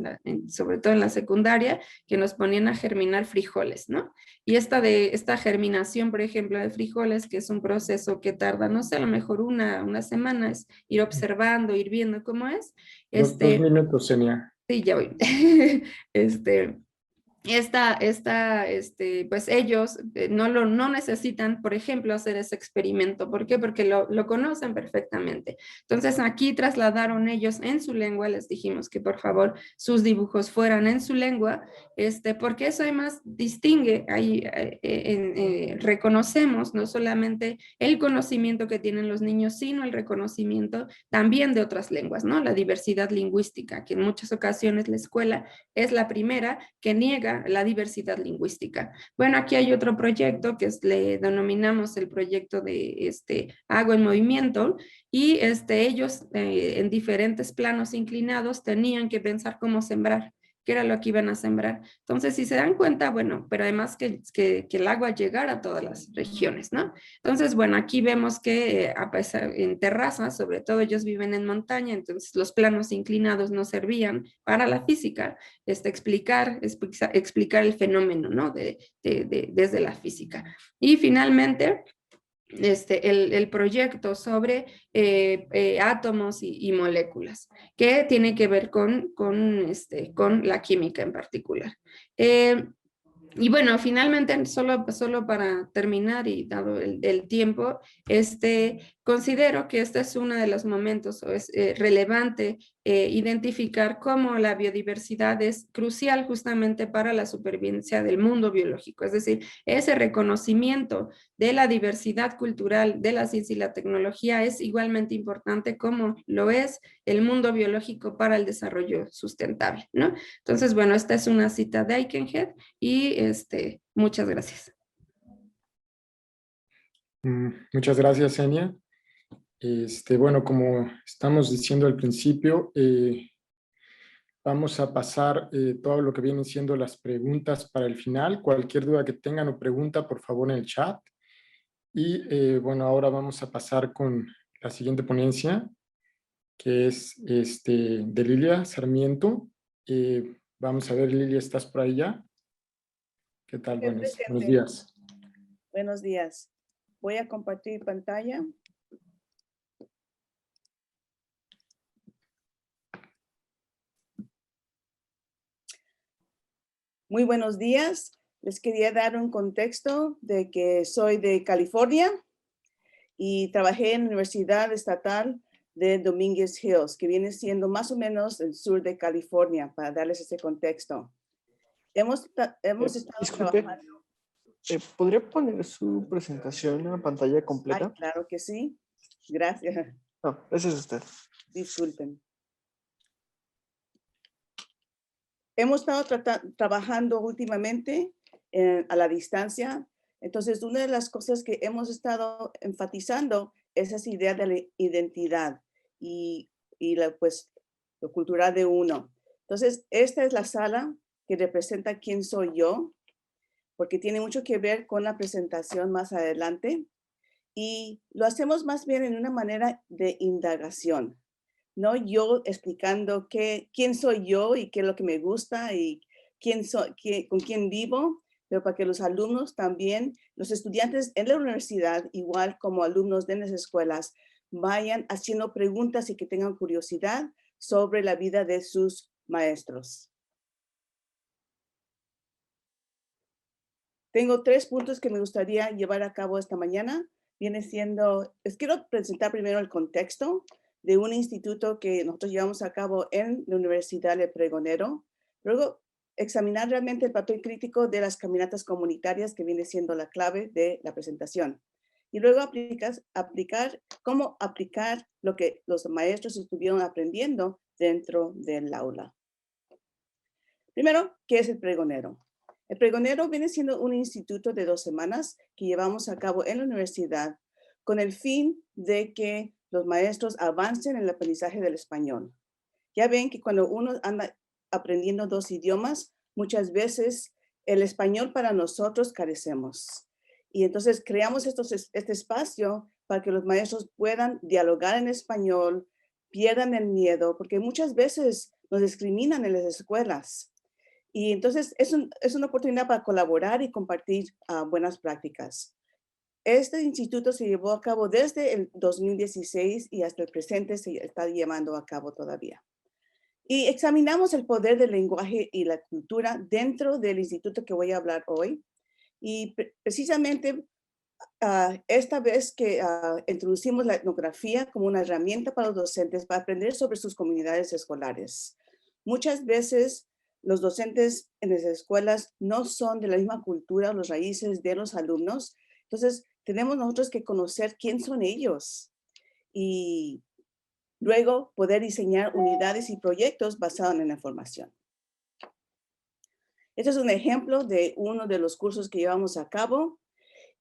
[SPEAKER 1] sobre todo en la secundaria, que nos ponían a germinar frijoles, ¿no? Y esta germinación, por ejemplo, de frijoles, que es un proceso que tarda, no sé, a lo mejor una semana, es ir observando, ir viendo cómo es.
[SPEAKER 2] 2 minutos, Enia.
[SPEAKER 1] Sí, ya voy. Este, pues ellos no necesitan, por ejemplo, hacer ese experimento. ¿Por qué? Porque lo conocen perfectamente. Entonces aquí trasladaron ellos en su lengua, les dijimos que por favor sus dibujos fueran en su lengua, porque eso además distingue, ahí reconocemos no solamente el conocimiento que tienen los niños, sino el reconocimiento también de otras lenguas, ¿no? La diversidad lingüística, que en muchas ocasiones la escuela es la primera que niega la diversidad lingüística. Bueno, aquí hay otro proyecto que le denominamos el proyecto de Agua en Movimiento y ellos en diferentes planos inclinados tenían que pensar cómo sembrar, qué era lo que iban a sembrar. Entonces, si se dan cuenta, bueno, pero además que el agua llegara a todas las regiones, ¿no? Entonces, bueno, aquí vemos que a pesar, en terrazas, sobre todo ellos viven en montaña, entonces los planos inclinados no servían para la física, explicar el fenómeno, ¿no? Desde la física. Y finalmente, el proyecto sobre átomos y moléculas, que tiene que ver con la química en particular. Y bueno, finalmente, solo para terminar y dado el tiempo, considero que este es uno de los momentos, o es relevante identificar cómo la biodiversidad es crucial justamente para la supervivencia del mundo biológico. Es decir, ese reconocimiento de la diversidad cultural de la ciencia y la tecnología es igualmente importante como lo es el mundo biológico para el desarrollo sustentable, ¿no? Entonces, bueno, esta es una cita de Aikenhead y muchas gracias.
[SPEAKER 2] Muchas gracias, Enia. Bueno, como estamos diciendo al principio, vamos a pasar todo lo que vienen siendo las preguntas para el final. Cualquier duda que tengan o pregunta, por favor, en el chat. Y bueno, ahora vamos a pasar con la siguiente ponencia, que es de Lilia Sarmiento. Vamos a ver, Lilia, ¿estás por ahí ya? ¿Qué tal? Buenos días.
[SPEAKER 5] Buenos días. Voy a compartir pantalla. Muy buenos días. Les quería dar un contexto de que soy de California y trabajé en la Universidad Estatal de Dominguez Hills, que viene siendo más o menos el sur de California, para darles ese contexto. Hemos estado trabajando.
[SPEAKER 4] ¿Podría poner su presentación en la pantalla completa?
[SPEAKER 5] Ay, claro que sí. Gracias.
[SPEAKER 4] No, ese es usted.
[SPEAKER 5] Disculpen. Hemos estado trabajando últimamente a la distancia. Entonces, una de las cosas que hemos estado enfatizando es esa idea de la identidad y lo cultural de uno. Entonces, esta es la sala que representa quién soy yo, porque tiene mucho que ver con la presentación más adelante. Y lo hacemos más bien en una manera de indagación. No yo explicando quién soy yo y qué es lo que me gusta y con quién vivo, pero para que los alumnos también, los estudiantes en la universidad, igual como alumnos de las escuelas, vayan haciendo preguntas y que tengan curiosidad sobre la vida de sus maestros. Tengo 3 puntos que me gustaría llevar a cabo esta mañana. Les quiero presentar primero el contexto de un instituto que nosotros llevamos a cabo en la Universidad de Pregonero. Luego examinar realmente el papel crítico de las caminatas comunitarias, que viene siendo la clave de la presentación. Y luego cómo aplicar lo que los maestros estuvieron aprendiendo dentro del aula. Primero, ¿qué es el pregonero? El pregonero viene siendo un instituto de 2 semanas que llevamos a cabo en la universidad con el fin de que los maestros avancen en el aprendizaje del español. Ya ven que cuando uno anda aprendiendo 2 idiomas, muchas veces el español para nosotros carecemos. Y entonces creamos este espacio para que los maestros puedan dialogar en español, pierdan el miedo, porque muchas veces nos discriminan en las escuelas. Y entonces es una oportunidad para colaborar y compartir buenas prácticas. Este instituto se llevó a cabo desde el 2016 y hasta el presente se está llevando a cabo todavía. Y examinamos el poder del lenguaje y la cultura dentro del instituto que voy a hablar hoy. Y precisamente esta vez que introducimos la etnografía como una herramienta para los docentes para aprender sobre sus comunidades escolares. Muchas veces los docentes en las escuelas no son de la misma cultura o las raíces de los alumnos. Entonces, tenemos nosotros que conocer quién son ellos y luego poder diseñar unidades y proyectos basados en la información. Este es un ejemplo de uno de los cursos que llevamos a cabo.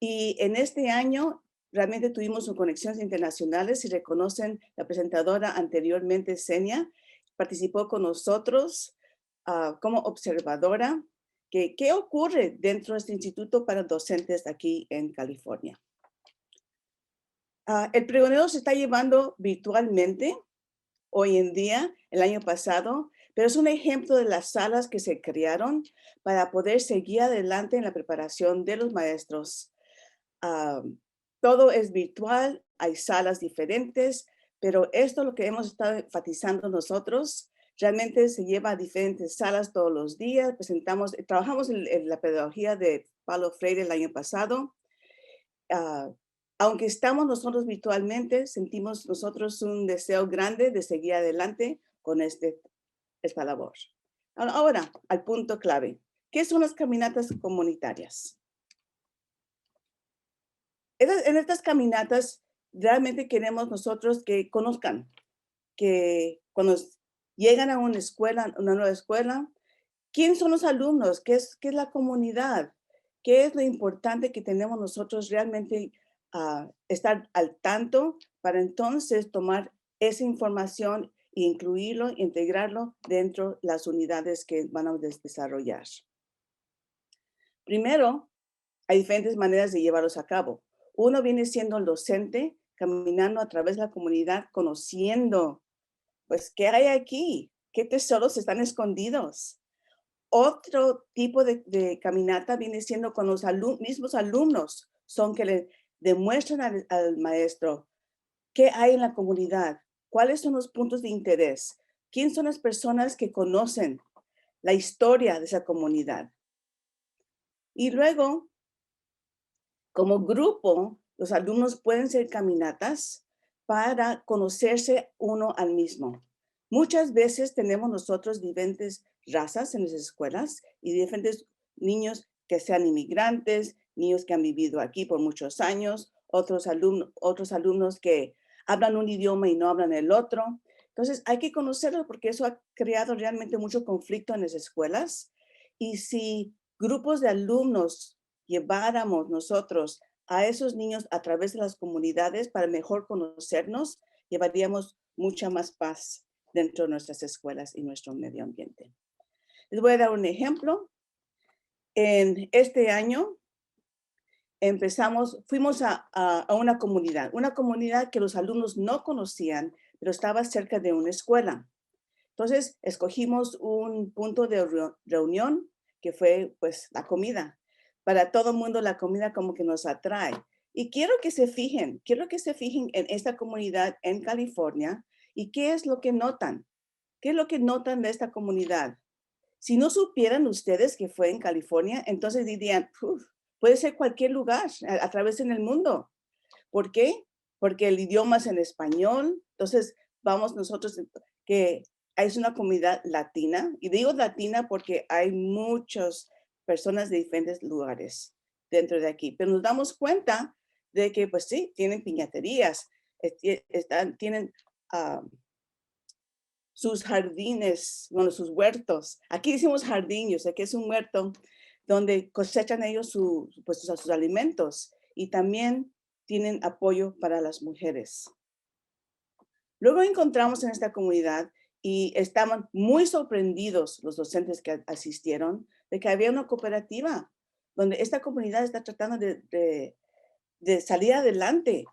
[SPEAKER 5] Y en este año realmente tuvimos conexiones internacionales. Si reconocen, la presentadora anteriormente, Senia, participó con nosotros como observadora. ¿Qué ocurre dentro de este instituto para docentes aquí en California? El pregonero se está llevando virtualmente hoy en día, el año pasado, pero es un ejemplo de las salas que se crearon para poder seguir adelante en la preparación de los maestros. Todo es virtual, hay salas diferentes, pero esto es lo que hemos estado enfatizando nosotros. Realmente se lleva a diferentes salas todos los días. Trabajamos en la pedagogía de Paulo Freire el año pasado. Aunque estamos nosotros virtualmente, sentimos nosotros un deseo grande de seguir adelante con esta labor. Ahora, al punto clave. ¿Qué son las caminatas comunitarias? En estas caminatas realmente queremos nosotros que conozcan, que cuando llegan a una escuela, una nueva escuela, ¿quién son los alumnos? ¿Qué es la comunidad? ¿Qué es lo importante que tenemos nosotros realmente estar al tanto para entonces tomar esa información e incluirlo, integrarlo dentro de las unidades que van a desarrollar? Primero, hay diferentes maneras de llevarlos a cabo. Uno viene siendo el docente, caminando a través de la comunidad, conociendo, pues, ¿qué hay aquí? ¿Qué tesoros están escondidos? Otro tipo de caminata viene siendo con los mismos alumnos, son que le demuestran al maestro qué hay en la comunidad, cuáles son los puntos de interés, quién son las personas que conocen la historia de esa comunidad. Y luego, como grupo, los alumnos pueden hacer caminatas para conocerse uno al mismo. Muchas veces tenemos nosotros diferentes razas en las escuelas y diferentes niños que sean inmigrantes, niños que han vivido aquí por muchos años, otros alumnos que hablan un idioma y no hablan el otro. Entonces hay que conocerlos porque eso ha creado realmente mucho conflicto en las escuelas. Y si grupos de alumnos lleváramos nosotros a esos niños a través de las comunidades para mejor conocernos, llevaríamos mucha más paz dentro de nuestras escuelas y nuestro medio ambiente. Les voy a dar un ejemplo. En este año fuimos a una comunidad que los alumnos no conocían, pero estaba cerca de una escuela. Entonces, escogimos un punto de reunión que fue, pues, la comida. Para todo el mundo, la comida como que nos atrae. Y quiero que se fijen en esta comunidad en California y qué es lo que notan. ¿Qué es lo que notan de esta comunidad? Si no supieran ustedes que fue en California, entonces dirían, puede ser cualquier lugar a través en el mundo. ¿Por qué? Porque el idioma es en español. Entonces, vamos nosotros que es una comunidad latina, y digo latina porque hay muchas personas de diferentes lugares dentro de aquí, pero nos damos cuenta de que, pues sí, tienen piñaterías, tienen sus jardines, bueno, sus huertos. Aquí decimos jardín, yo sé que es un huerto donde cosechan ellos sus alimentos y también tienen apoyo para las mujeres. Luego encontramos en esta comunidad y estaban muy sorprendidos los docentes que asistieron de que había una cooperativa donde esta comunidad está tratando de salir adelante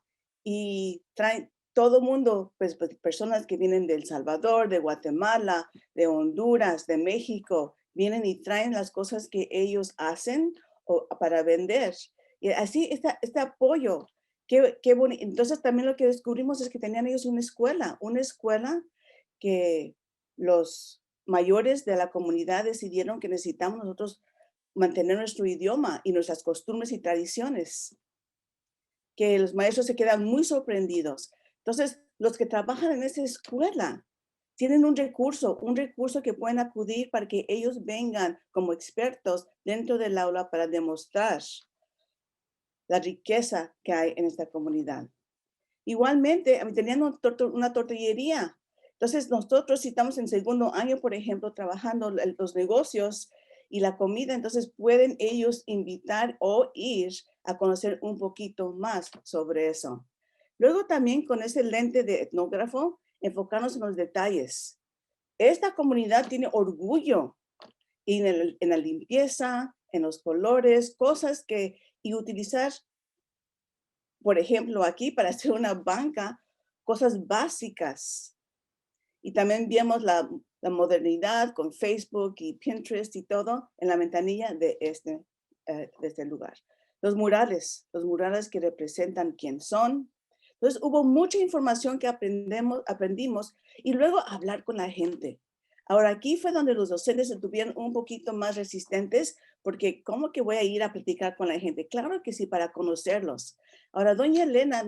[SPEAKER 5] y traen todo mundo, pues, personas que vienen de El Salvador, de Guatemala, de Honduras, de México, vienen y traen las cosas que ellos hacen para vender. Y así este apoyo, qué bonito. Entonces también lo que descubrimos es que tenían ellos una escuela que los mayores de la comunidad decidieron que necesitamos nosotros mantener nuestro idioma y nuestras costumbres y tradiciones, que los maestros se quedan muy sorprendidos. Entonces, los que trabajan en esa escuela tienen un recurso que pueden acudir para que ellos vengan como expertos dentro del aula para demostrar la riqueza que hay en esta comunidad. Igualmente, tenían una tortillería. Entonces, nosotros si estamos en segundo año, por ejemplo, trabajando los negocios y la comida, entonces pueden ellos invitar o ir a conocer un poquito más sobre eso. Luego también con ese lente de etnógrafo, enfocarnos en los detalles. Esta comunidad tiene orgullo en la limpieza, en los colores, cosas y utilizar, por ejemplo, aquí para hacer una banca, cosas básicas. Y también vemos la modernidad con Facebook y Pinterest y todo en la ventanilla de este lugar. Los murales que representan quién son. Entonces hubo mucha información que aprendimos y luego hablar con la gente. Ahora aquí fue donde los docentes se tuvieron un poquito más resistentes porque ¿cómo que voy a ir a platicar con la gente? Claro que sí, para conocerlos. Ahora doña Elena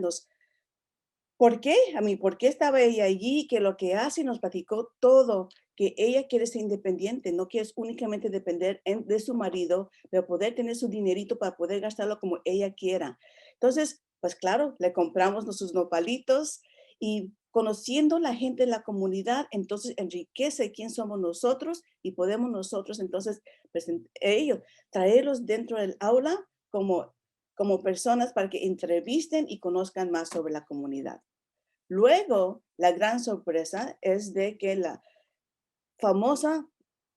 [SPEAKER 5] ¿por qué? ¿Por qué estaba ella allí? Que lo que hace nos platicó todo, que ella quiere ser independiente, no quiere únicamente depender de su marido, pero poder tener su dinerito para poder gastarlo como ella quiera. Entonces, pues claro, le compramos sus nopalitos y conociendo la gente de la comunidad, entonces enriquece quién somos nosotros y podemos nosotros entonces ellos traerlos dentro del aula como personas para que entrevisten y conozcan más sobre la comunidad. Luego, la gran sorpresa es de que la famosa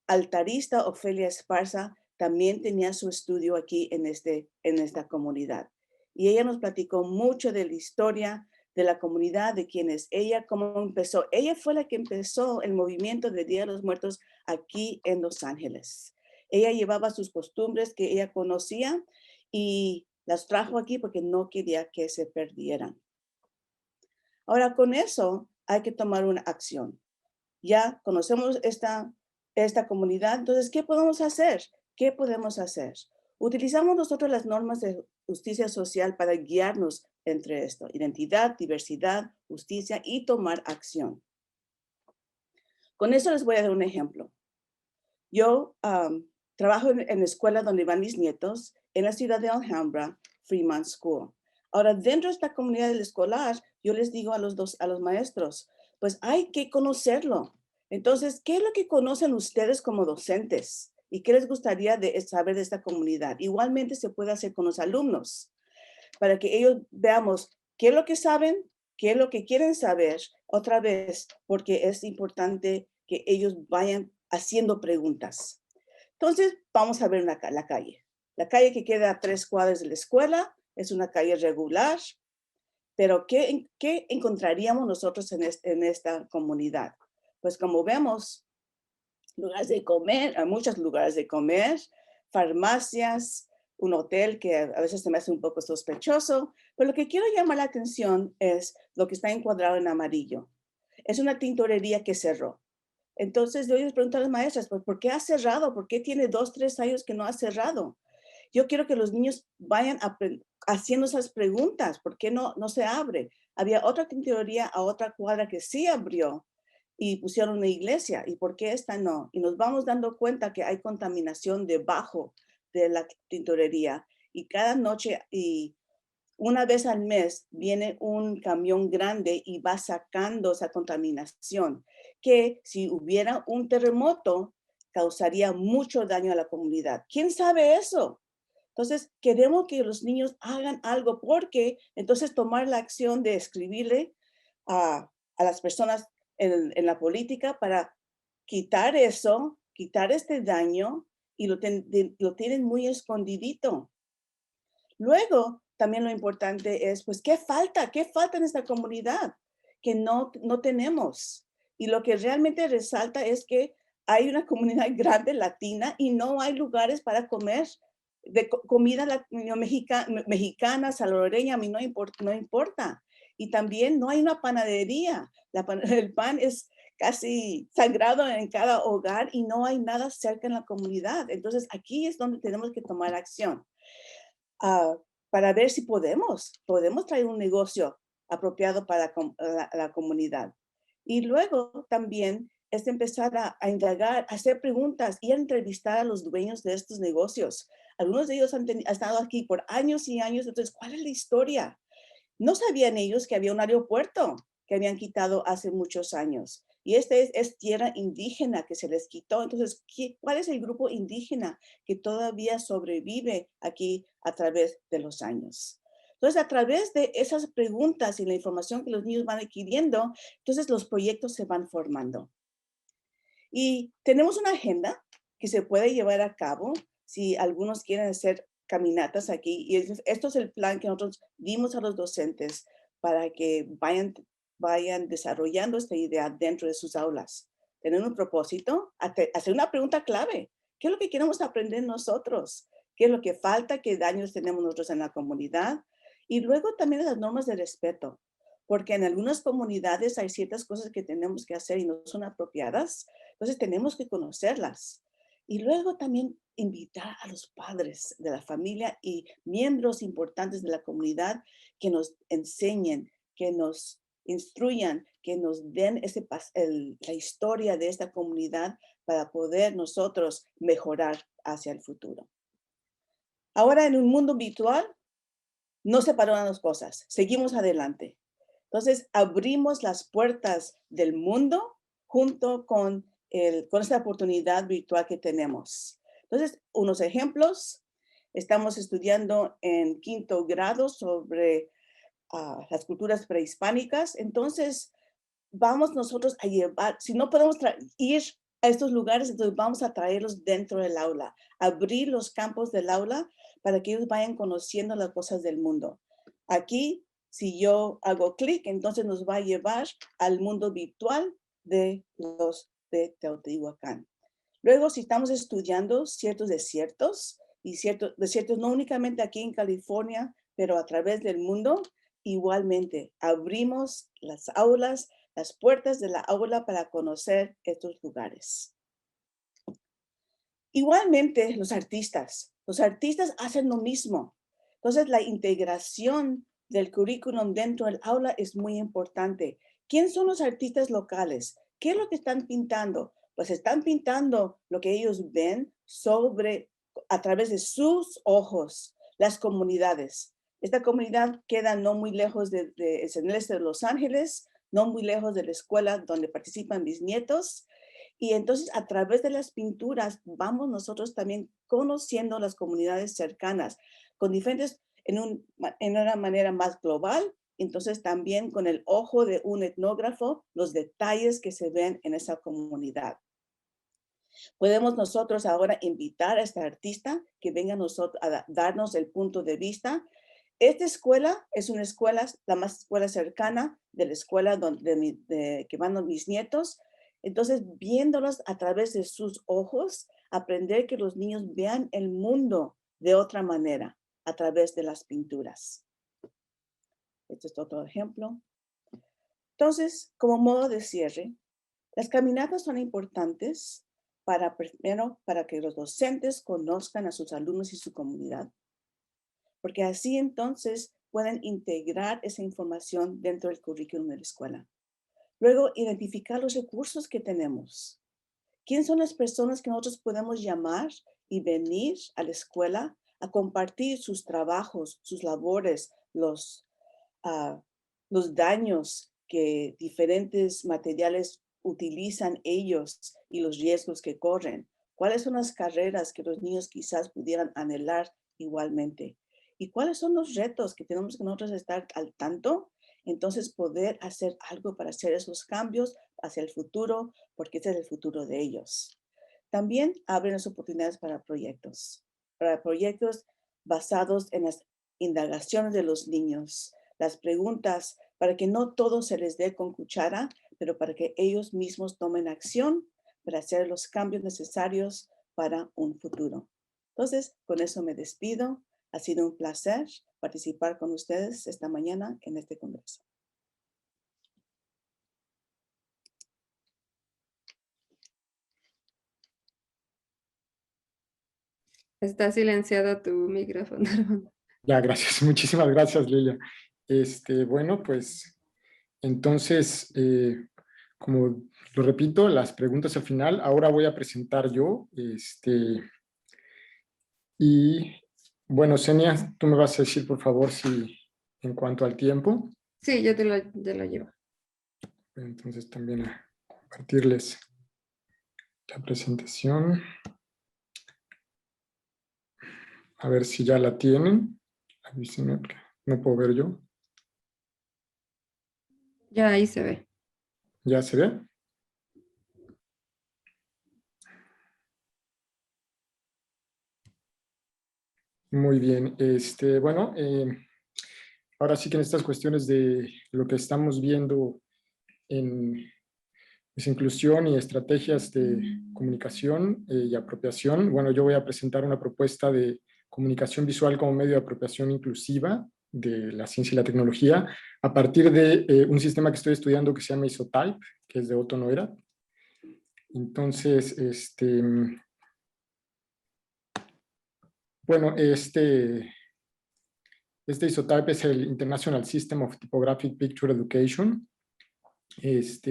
[SPEAKER 5] altarista Ofelia Esparza también tenía su estudio aquí en esta comunidad. Y ella nos platicó mucho de la historia de la comunidad, de quién es ella, cómo empezó. Ella fue la que empezó el movimiento de Día de los Muertos aquí en Los Ángeles. Ella llevaba sus costumbres que ella conocía y las trajo aquí porque no quería que se perdieran. Ahora, con eso hay que tomar una acción. Ya conocemos esta comunidad, entonces, ¿qué podemos hacer? ¿Qué podemos hacer? Utilizamos nosotros las normas de justicia social para guiarnos entre esto, identidad, diversidad, justicia y tomar acción. Con eso les voy a dar un ejemplo. Yo trabajo en la escuela donde van mis nietos, en la ciudad de Alhambra, Fremont School. Ahora, dentro de esta comunidad escolar, yo les digo a los maestros, pues hay que conocerlo. Entonces, ¿qué es lo que conocen ustedes como docentes? ¿Y qué les gustaría saber de esta comunidad? Igualmente se puede hacer con los alumnos, para que ellos veamos qué es lo que saben, qué es lo que quieren saber, otra vez, porque es importante que ellos vayan haciendo preguntas. Entonces, vamos a ver la calle. La calle que queda a 3 cuadras de la escuela es una calle regular, pero ¿qué encontraríamos nosotros en esta comunidad? Pues como vemos, lugares de comer, hay muchos lugares de comer, farmacias, un hotel que a veces se me hace un poco sospechoso, pero lo que quiero llamar la atención es lo que está encuadrado en amarillo. Es una tintorería que cerró. Entonces yo les pregunto a las maestras, ¿por qué ha cerrado? ¿Por qué tiene 2, 3 años que no ha cerrado? Yo quiero que los niños vayan haciendo esas preguntas. ¿Por qué no se abre? Había otra tintorería a otra cuadra que sí abrió, y pusieron una iglesia, ¿y por qué esta no? Y nos vamos dando cuenta que hay contaminación debajo de la tintorería, y cada noche y una vez al mes viene un camión grande y va sacando esa contaminación, que si hubiera un terremoto causaría mucho daño a la comunidad. ¿Quién sabe eso? Entonces, queremos que los niños hagan algo, porque entonces tomar la acción de escribirle a las personas en la política para quitar eso, quitar este daño, y lo tienen muy escondidito. Luego, también lo importante es, pues, ¿qué falta? ¿Qué falta en esta comunidad que no tenemos? Y lo que realmente resalta es que hay una comunidad grande latina y no hay lugares para comer de comida mexicana, salvadoreña, a mí no importa. Y también no hay una panadería. El pan es casi sagrado en cada hogar y no hay nada cerca en la comunidad. Entonces, aquí es donde tenemos que tomar acción. ah, para ver si podemos traer un negocio apropiado para la comunidad. Y luego también es empezar a indagar, a hacer preguntas y a entrevistar a los dueños de estos negocios. Algunos de ellos han estado aquí por años y años. Entonces, ¿cuál es la historia? No sabían ellos que había un aeropuerto que habían quitado hace muchos años. Y este es tierra indígena que se les quitó. Entonces, ¿cuál es el grupo indígena que todavía sobrevive aquí a través de los años? Entonces, a través de esas preguntas y la información que los niños van adquiriendo, entonces los proyectos se van formando. Y tenemos una agenda que se puede llevar a cabo si algunos quieren hacer caminatas aquí. Y esto es el plan que nosotros dimos a los docentes para que vayan desarrollando esta idea dentro de sus aulas. Tener un propósito, hacer una pregunta clave. ¿Qué es lo que queremos aprender nosotros? ¿Qué es lo que falta? ¿Qué daños tenemos nosotros en la comunidad? Y luego también las normas de respeto, porque en algunas comunidades hay ciertas cosas que tenemos que hacer y no son apropiadas. Entonces tenemos que conocerlas. Y luego también invitar a los padres de la familia y miembros importantes de la comunidad que nos enseñen, que nos instruyan, que nos den la historia de esta comunidad para poder nosotros mejorar hacia el futuro. Ahora, en un mundo virtual, no separaron las cosas, seguimos adelante. Entonces, abrimos las puertas del mundo junto con esta oportunidad virtual que tenemos. Entonces, unos ejemplos. Estamos estudiando en 5º grado sobre las culturas prehispánicas. Entonces, vamos nosotros a llevar, si no podemos ir a estos lugares, entonces vamos a traerlos dentro del aula, abrir los campos del aula para que ellos vayan conociendo las cosas del mundo. Aquí, si yo hago clic, entonces nos va a llevar al mundo virtual de los de Teotihuacán. Luego, si estamos estudiando ciertos desiertos, y ciertos desiertos no únicamente aquí en California, pero a través del mundo, igualmente abrimos las aulas, las puertas de la aula para conocer estos lugares. Igualmente, los artistas hacen lo mismo. Entonces, la integración del currículum dentro del aula es muy importante. ¿Quién son los artistas locales? ¿Qué es lo que están pintando? Pues están pintando lo que ellos ven a través de sus ojos, las comunidades. Esta comunidad queda no muy lejos en el este de Los Ángeles, no muy lejos de la escuela donde participan mis nietos. Y entonces, a través de las pinturas, vamos nosotros también conociendo las comunidades cercanas, con diferentes, en una manera más global. Entonces, también con el ojo de un etnógrafo, los detalles que se ven en esa comunidad. Podemos nosotros ahora invitar a este artista que venga a darnos el punto de vista. Esta escuela es una escuela, la más escuela cercana de la escuela que van mis nietos. Entonces, viéndolos a través de sus ojos, aprender que los niños vean el mundo de otra manera a través de las pinturas. Este es otro ejemplo. Entonces, como modo de cierre, las caminatas son importantes primero para que los docentes conozcan a sus alumnos y su comunidad, porque así entonces pueden integrar esa información dentro del currículum de la escuela. Luego, identificar los recursos que tenemos. ¿Quién son las personas que nosotros podemos llamar y venir a la escuela a compartir sus trabajos, sus labores, los daños que diferentes materiales utilizan ellos y los riesgos que corren? ¿Cuáles son las carreras que los niños quizás pudieran anhelar igualmente? ¿Y cuáles son los retos que tenemos que nosotros estar al tanto? Entonces poder hacer algo para hacer esos cambios hacia el futuro, porque ese es el futuro de ellos. También abren las oportunidades para proyectos basados en las indagaciones de los niños, las preguntas, para que no todo se les dé con cuchara, pero para que ellos mismos tomen acción para hacer los cambios necesarios para un futuro. Entonces, con eso me despido. Ha sido un placer participar con ustedes esta mañana en este congreso.
[SPEAKER 1] Está silenciado tu micrófono, Armando.
[SPEAKER 2] Ya, gracias. Muchísimas gracias, Lilia. Bueno, pues entonces, como lo repito, las preguntas al final. Ahora voy a presentar yo. Y bueno, Senia, tú me vas a decir, por favor, si en cuanto al tiempo.
[SPEAKER 1] Sí, yo te lo llevo.
[SPEAKER 2] Entonces también a compartirles la presentación. A ver si ya la tienen. Avísenme porque no puedo ver yo.
[SPEAKER 1] Ya ahí se ve.
[SPEAKER 2] ¿Ya se ve? Muy bien. Bueno, ahora sí que en estas cuestiones de lo que estamos viendo en pues, inclusión y estrategias de comunicación y apropiación, bueno, yo voy a presentar una propuesta de comunicación visual como medio de apropiación inclusiva de la ciencia y la tecnología a partir de un sistema que estoy estudiando que se llama Isotype, que es de Otto Neurath. Entonces, bueno, este Isotype es el International System of Typographic Picture Education. Es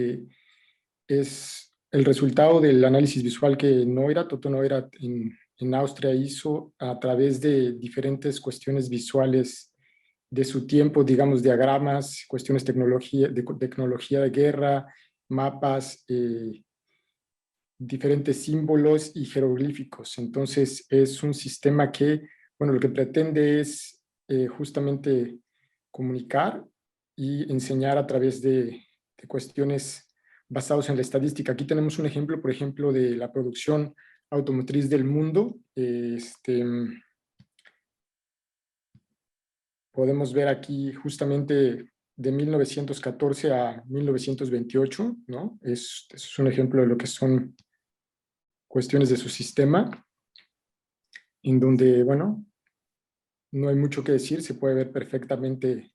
[SPEAKER 2] el resultado del análisis visual que Otto Neurath en Austria hizo a través de diferentes cuestiones visuales de su tiempo, digamos, diagramas, cuestiones de tecnología de guerra, mapas, diferentes símbolos y jeroglíficos. Entonces, es un sistema que, bueno, lo que pretende es justamente comunicar y enseñar a través de cuestiones basadas en la estadística. Aquí tenemos un ejemplo, por ejemplo, de la producción automotriz del mundo. Podemos ver aquí justamente de 1914 a 1928, ¿no? Es un ejemplo de lo que son cuestiones de su sistema, en donde, bueno, no hay mucho que decir, se puede ver perfectamente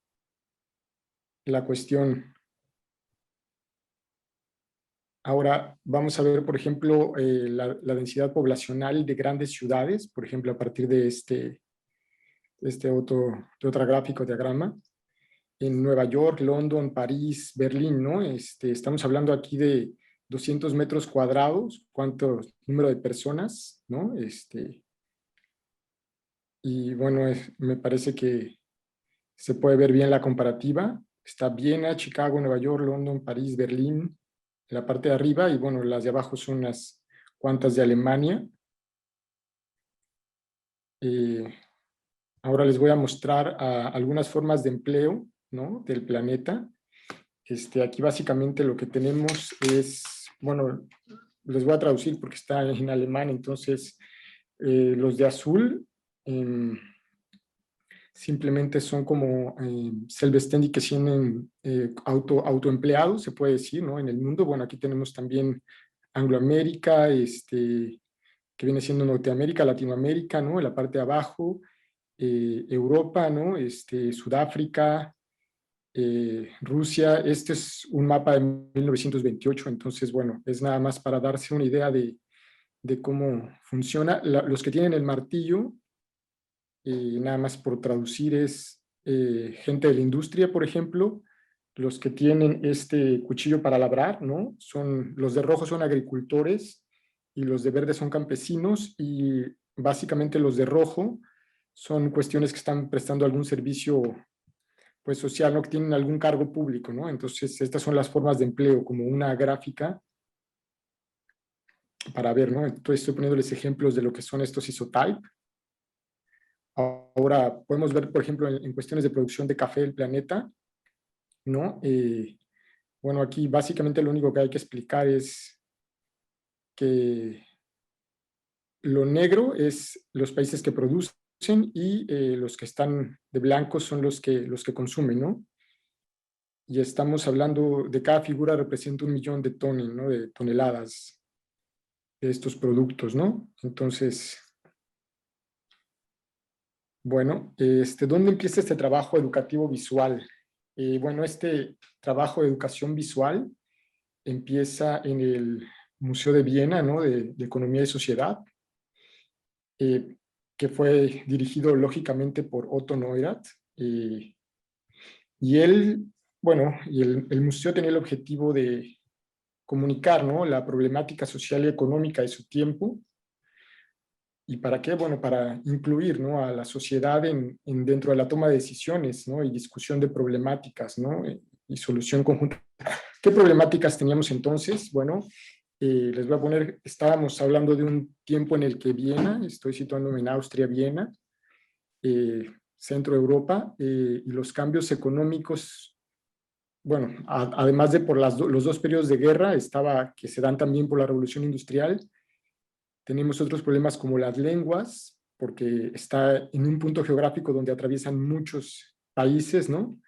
[SPEAKER 2] la cuestión. Ahora vamos a ver, por ejemplo, la densidad poblacional de grandes ciudades, por ejemplo, a partir de otra gráfico diagrama. En Nueva York, London, París, Berlín, ¿no? Estamos hablando aquí de 200 metros cuadrados, cuánto número de personas, ¿no? Y bueno, me parece que se puede ver bien la comparativa. Está Viena, Chicago, Nueva York, London, París, Berlín, en la parte de arriba, y bueno, las de abajo son unas cuantas de Alemania. Ahora les voy a mostrar algunas formas de empleo, ¿no? Del planeta. Aquí básicamente lo que tenemos es, bueno, les voy a traducir porque está en alemán, entonces los de azul simplemente son como selbstständig, que tienen autoempleados, se puede decir, ¿no? En el mundo. Bueno, aquí tenemos también Angloamérica, que viene siendo Norteamérica, Latinoamérica, ¿no? En la parte de abajo, Europa, ¿no? Sudáfrica, Rusia. Este es un mapa de 1928, entonces, bueno, es nada más para darse una idea de cómo funciona. Los que tienen el martillo, nada más por traducir, es gente de la industria, por ejemplo. los que tienen este cuchillo para labrar, ¿no? Los de rojo son agricultores y los de verde son campesinos, y básicamente los de rojo son cuestiones que están prestando algún servicio pues social, ¿no? Que tienen algún cargo público, ¿no? Entonces estas son las formas de empleo, como una gráfica para ver, ¿no? Entonces estoy poniéndoles ejemplos de lo que son estos isotype. Ahora podemos ver, por ejemplo, en cuestiones de producción de café del planeta, ¿no? Bueno, aquí básicamente lo único que hay que explicar es que lo negro es los países que producen y los que están de blanco son los que consumen, ¿no? Y estamos hablando de cada figura representa 1 millón de ¿no? De toneladas de estos productos, ¿no? Entonces, bueno, ¿dónde empieza este trabajo educativo visual? Bueno, este trabajo de educación visual empieza en el Museo de Viena, ¿no? de Economía y Sociedad, que fue dirigido lógicamente por Otto Neurath. Y él, bueno, el museo tenía el objetivo de comunicar, ¿no? La problemática social y económica de su tiempo. ¿Y para qué? Bueno, para incluir, ¿no? A la sociedad dentro de la toma de decisiones, ¿no? Y discusión de problemáticas, ¿no? Y solución conjunta. ¿Qué problemáticas teníamos entonces? Bueno, les voy a poner, estábamos hablando de un tiempo en el que Viena, estoy situándome en Austria, Viena, centro de Europa, y los cambios económicos, bueno, además de por los dos periodos de guerra, que se dan también por la Revolución Industrial. Tenemos otros problemas como las lenguas, porque está en un punto geográfico donde atraviesan muchos países, ¿no?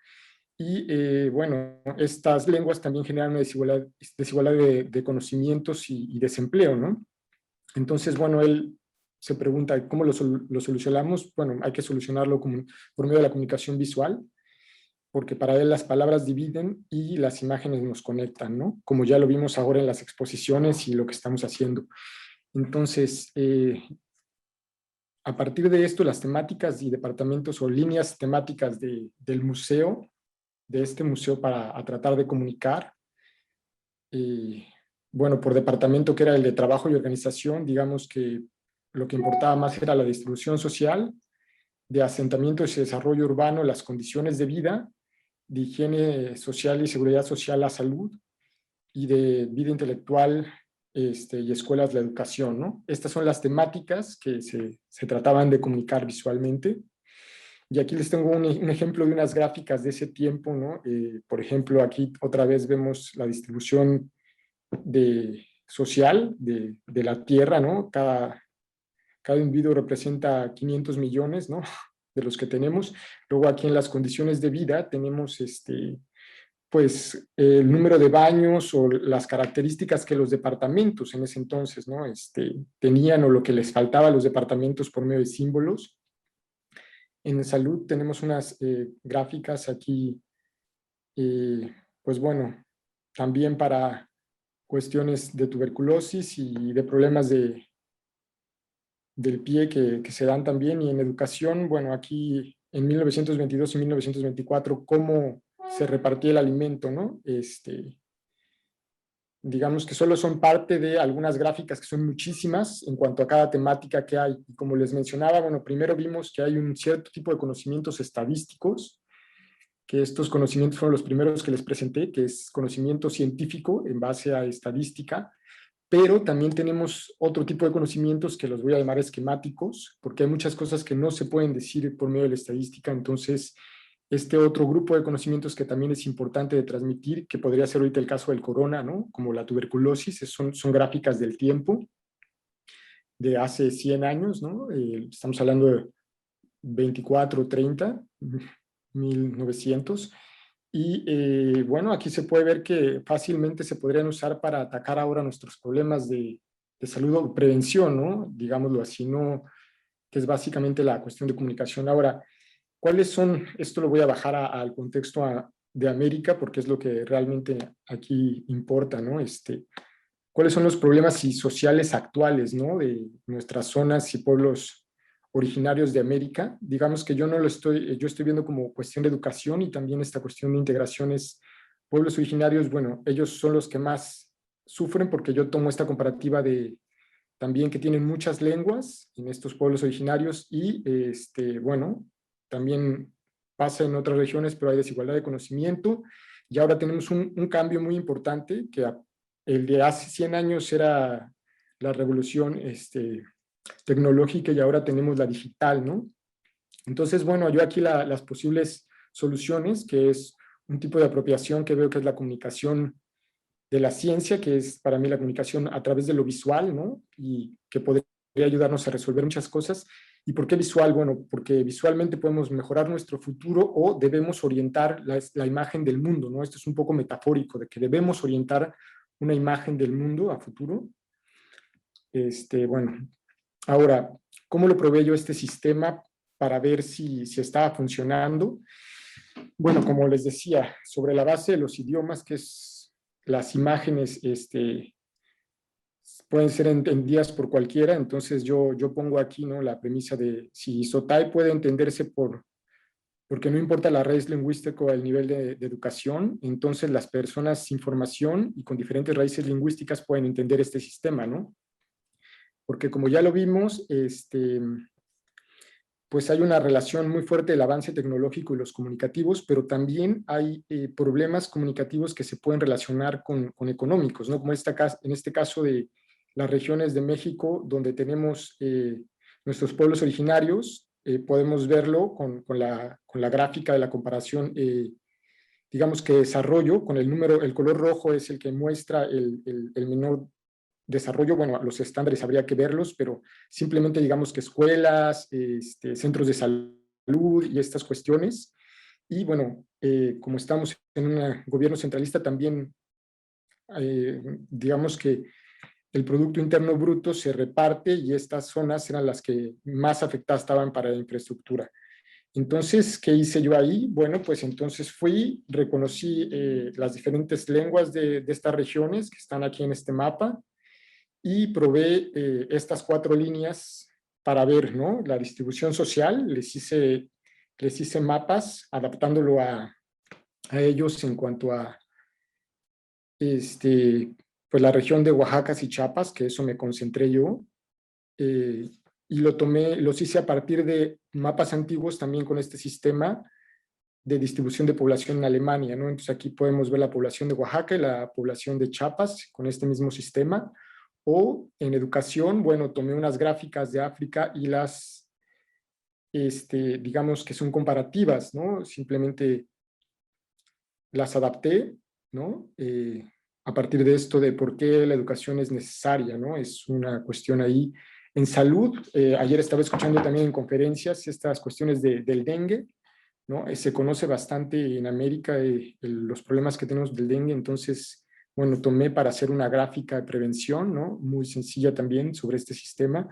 [SPEAKER 2] Y bueno, estas lenguas también generan una desigualdad de conocimientos y desempleo, ¿no? Entonces, bueno, él se pregunta, ¿cómo lo solucionamos? Bueno, hay que solucionarlo por medio de la comunicación visual, porque para él las palabras dividen y las imágenes nos conectan, ¿no? Como ya lo vimos ahora en las exposiciones y lo que estamos haciendo. Entonces, a partir de esto, las temáticas y departamentos o líneas temáticas del museo, de este museo a tratar de comunicar, bueno, por departamento que era el de trabajo y organización, digamos que lo que importaba más era la distribución social, de asentamientos y desarrollo urbano, las condiciones de vida, de higiene social y seguridad social, la salud, y de vida intelectual y escuelas, la educación, ¿no? Estas son las temáticas que se trataban de comunicar visualmente. Y aquí les tengo un ejemplo de unas gráficas de ese tiempo, ¿no? Por ejemplo, aquí otra vez vemos la distribución social de la Tierra, ¿no? Cada individuo representa 500 millones, ¿no? De los que tenemos. Luego aquí en las condiciones de vida tenemos pues el número de baños o las características que los departamentos en ese entonces, ¿no? Tenían, o lo que les faltaba a los departamentos por medio de símbolos. En salud tenemos unas gráficas aquí, pues bueno, también para cuestiones de tuberculosis y de problemas del pie que se dan también. Y en educación, bueno, aquí en 1922 y 1924, cómo se repartía el alimento, ¿no? Digamos que solo son parte de algunas gráficas, que son muchísimas en cuanto a cada temática que hay. Y como les mencionaba, bueno, primero vimos que hay un cierto tipo de conocimientos estadísticos, que estos conocimientos fueron los primeros que les presenté, que es conocimiento científico en base a estadística, pero también tenemos otro tipo de conocimientos que los voy a llamar esquemáticos, porque hay muchas cosas que no se pueden decir por medio de la estadística. Entonces, este otro grupo de conocimientos que también es importante de transmitir, que podría ser ahorita el caso del corona, ¿no? Como la tuberculosis, son gráficas del tiempo, de hace 100 años, ¿no? Estamos hablando de 24, 30, 1900. Y bueno, aquí se puede ver que fácilmente se podrían usar para atacar ahora nuestros problemas de salud o prevención, ¿no? Digámoslo así, ¿no? Que es básicamente la cuestión de comunicación. Ahora, ¿cuáles son? Esto lo voy a bajar al contexto de América, porque es lo que realmente aquí importa, ¿no? ¿Cuáles son los problemas sociales actuales, ¿no? De nuestras zonas y pueblos originarios de América? Digamos que yo estoy viendo como cuestión de educación, y también esta cuestión de integración es pueblos originarios, bueno, ellos son los que más sufren porque yo tomo esta comparativa de también que tienen muchas lenguas en estos pueblos originarios y, bueno, también pasa en otras regiones, pero hay desigualdad de conocimiento. Y ahora tenemos un cambio muy importante, que el de hace 100 años era la revolución tecnológica y ahora tenemos la digital, ¿no? Entonces, bueno, yo aquí las posibles soluciones, que es un tipo de apropiación que veo que es la comunicación de la ciencia, que es para mí la comunicación a través de lo visual, ¿no? Y que podría ayudarnos a resolver muchas cosas. ¿Y por qué visual? Bueno, porque visualmente podemos mejorar nuestro futuro o debemos orientar la imagen del mundo, ¿no? Esto es un poco metafórico, de que debemos orientar una imagen del mundo a futuro. Bueno, ahora, ¿cómo lo probé yo este sistema para ver si estaba funcionando? Bueno, como les decía, sobre la base de los idiomas, que es las imágenes pueden ser entendidas por cualquiera, entonces yo pongo aquí, ¿no?, la premisa de si Sotai puede entenderse porque no importa la raíz lingüística o el nivel de educación, entonces las personas sin formación y con diferentes raíces lingüísticas pueden entender este sistema, ¿no? Porque como ya lo vimos, pues hay una relación muy fuerte del avance tecnológico y los comunicativos, pero también hay problemas comunicativos que se pueden relacionar con económicos, ¿no? Como en este caso de las regiones de México, donde tenemos nuestros pueblos originarios, podemos verlo con la gráfica de la comparación, digamos que desarrollo, con el número, el color rojo es el que muestra el menor desarrollo. Bueno, los estándares habría que verlos, pero simplemente digamos que escuelas, centros de salud y estas cuestiones. Y bueno, como estamos en un gobierno centralista, también digamos que el Producto Interno Bruto se reparte y estas zonas eran las que más afectadas estaban para la infraestructura. Entonces, ¿qué hice yo ahí? Bueno, pues entonces reconocí las diferentes lenguas de estas regiones que están aquí en este mapa, y probé estas 4 líneas para ver, ¿no?, la distribución social. Les hice mapas adaptándolo a ellos en cuanto a pues la región de Oaxaca y Chiapas, que eso me concentré yo, y los hice a partir de mapas antiguos también con este sistema de distribución de población en Alemania, ¿no? Entonces aquí podemos ver la población de Oaxaca y la población de Chiapas con este mismo sistema. O en educación, bueno, tomé unas gráficas de África y digamos que son comparativas, ¿no? Simplemente las adapté, ¿no? A partir de esto de por qué la educación es necesaria, ¿no? Es una cuestión ahí. En salud, ayer estaba escuchando también en conferencias estas cuestiones del dengue, ¿no? Se conoce bastante en América los problemas que tenemos del dengue, entonces, bueno, tomé para hacer una gráfica de prevención, ¿no?, muy sencilla también sobre este sistema.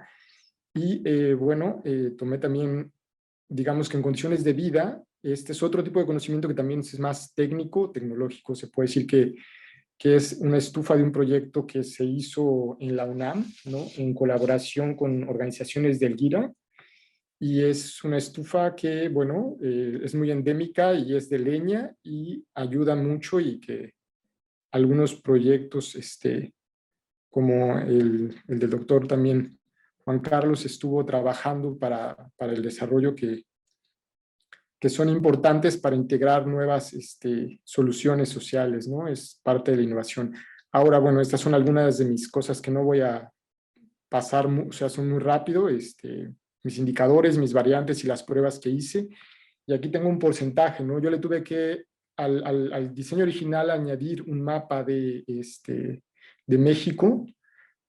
[SPEAKER 2] Y bueno, tomé también, digamos que en condiciones de vida, este es otro tipo de conocimiento que también es más técnico, tecnológico. Se puede decir que es una estufa de un proyecto que se hizo en la UNAM, ¿no?, en colaboración con organizaciones del GIRA, y es una estufa que, bueno, es muy endémica y es de leña y ayuda mucho, y que algunos proyectos, como el del doctor también Juan Carlos, estuvo trabajando para el desarrollo, que son importantes para integrar nuevas soluciones sociales, ¿no? Es parte de la innovación. Ahora, bueno, estas son algunas de mis cosas que no voy a pasar, o sea, son muy rápido, mis indicadores, mis variantes y las pruebas que hice. Y aquí tengo un porcentaje, ¿no? Yo le tuve que al diseño original añadir un mapa de México,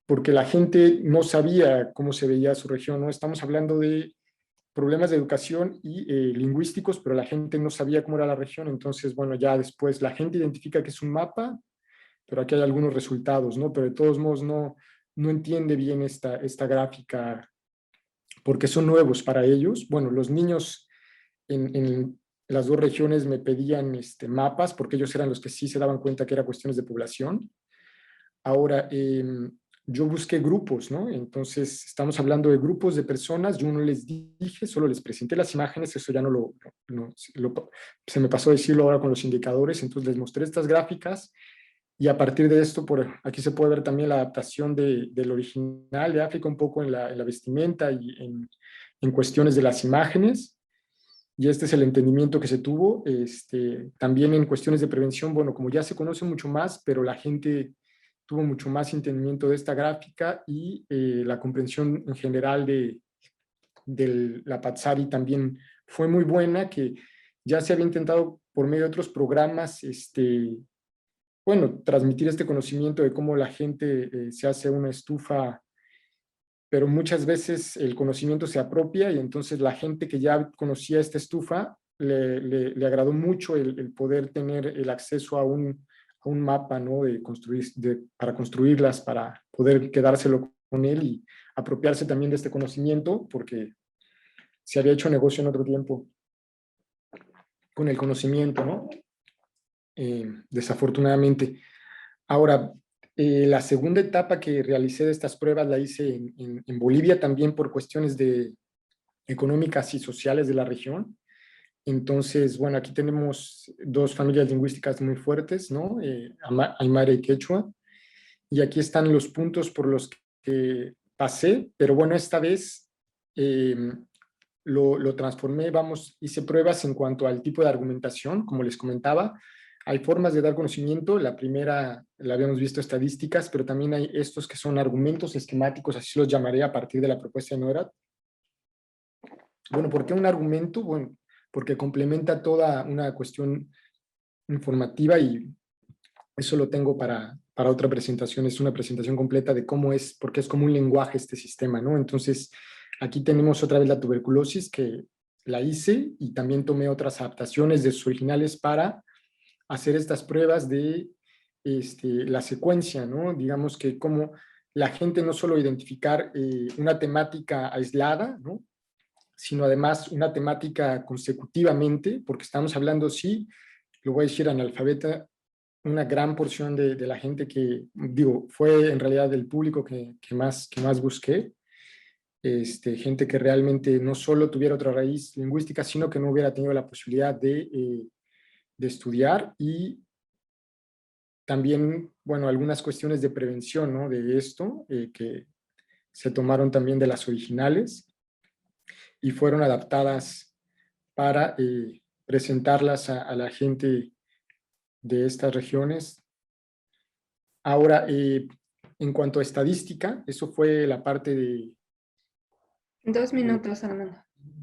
[SPEAKER 2] porque la gente no sabía cómo se veía su región, ¿no? Estamos hablando de problemas de educación y lingüísticos, pero la gente no sabía cómo era la región. Entonces, bueno, ya después la gente identifica que es un mapa, pero aquí hay algunos resultados, ¿no? Pero de todos modos no entiende bien esta gráfica, porque son nuevos para ellos. Bueno, los niños en las 2 regiones me pedían mapas, porque ellos eran los que sí se daban cuenta que eran cuestiones de población. Ahora, yo busqué grupos, ¿no? Entonces, estamos hablando de grupos de personas, yo no les dije, solo les presenté las imágenes, eso ya se me pasó decirlo ahora con los indicadores, entonces les mostré estas gráficas y a partir de esto, por aquí se puede ver también la adaptación del original de África un poco en la vestimenta y en cuestiones de las imágenes. Y este es el entendimiento que se tuvo. También en cuestiones de prevención, bueno, como ya se conoce mucho más, pero la gente tuvo mucho más entendimiento de esta gráfica y la comprensión en general de la Patsari también fue muy buena, que ya se había intentado por medio de otros programas, bueno, transmitir este conocimiento de cómo la gente se hace una estufa, pero muchas veces el conocimiento se apropia y entonces la gente que ya conocía esta estufa le agradó mucho el poder tener el acceso a un mapa, ¿no? Para construirlas, para poder quedárselo con él y apropiarse también de este conocimiento, porque se había hecho negocio en otro tiempo con el conocimiento, ¿no? Desafortunadamente. Ahora, la segunda etapa que realicé de estas pruebas la hice en Bolivia también por cuestiones económicas y sociales de la región. Entonces, bueno, aquí tenemos dos familias lingüísticas muy fuertes, ¿no? Aymara y Quechua. Y aquí están los puntos por los que pasé, pero bueno, esta vez lo transformé, hice pruebas en cuanto al tipo de argumentación, como les comentaba. Hay formas de dar conocimiento. La primera, la habíamos visto, estadísticas, pero también hay estos que son argumentos esquemáticos, así los llamaré a partir de la propuesta de Neurath. Bueno, ¿por qué un argumento? Bueno, porque complementa toda una cuestión informativa y eso lo tengo para otra presentación. Es una presentación completa de cómo es, porque es como un lenguaje este sistema, ¿no? Entonces, aquí tenemos otra vez la tuberculosis, que la hice y también tomé otras adaptaciones de sus originales para hacer estas pruebas de la secuencia, ¿no? Digamos que como la gente no solo identificar una temática aislada, ¿no? Sino además una temática consecutivamente, porque estamos hablando, sí, lo voy a decir, analfabeta, una gran porción de la gente que, digo, fue en realidad el público que más busqué, gente que realmente no solo tuviera otra raíz lingüística, sino que no hubiera tenido la posibilidad de estudiar y también, bueno, algunas cuestiones de prevención, ¿no? De esto, que se tomaron también de las originales y fueron adaptadas para presentarlas a la gente de estas regiones. Ahora, en cuanto a estadística, eso fue la parte de...
[SPEAKER 1] 2 minutos, Armando.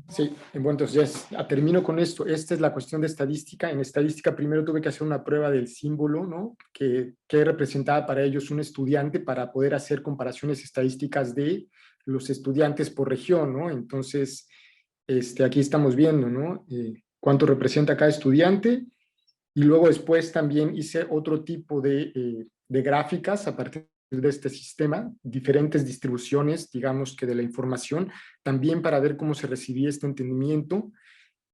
[SPEAKER 2] Sí, bueno, entonces ya termino con esto. Esta es la cuestión de estadística. En estadística primero tuve que hacer una prueba del símbolo, ¿no? Que representaba para ellos un estudiante para poder hacer comparaciones estadísticas de los estudiantes por región, ¿no? Entonces, aquí estamos viendo, ¿no? Cuánto representa cada estudiante. Y luego después también hice otro tipo de gráficas a partir de este sistema, diferentes distribuciones, digamos que de la información, también para ver cómo se recibía este entendimiento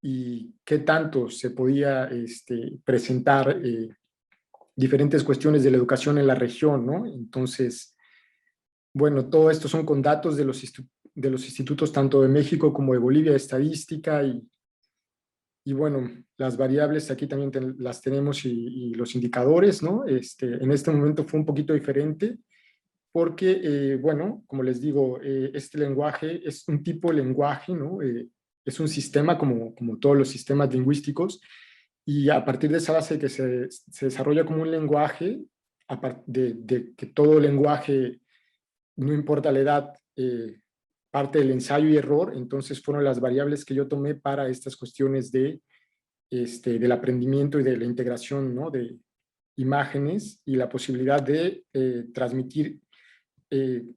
[SPEAKER 2] y qué tanto se podía presentar diferentes cuestiones de la educación en la región, ¿no? Entonces, bueno, todo esto son con datos de los institutos tanto de México como de Bolivia, de estadística y bueno, las variables aquí también las tenemos y los indicadores, ¿no? En este momento fue un poquito diferente porque, bueno, como les digo, este lenguaje es un tipo de lenguaje, ¿no? Es un sistema como todos los sistemas lingüísticos y a partir de esa base que se desarrolla como un lenguaje, de que todo lenguaje, no importa la edad, parte del ensayo y error, entonces fueron las variables que yo tomé para estas cuestiones del aprendimiento y de la integración, ¿no? De imágenes y la posibilidad de transmitir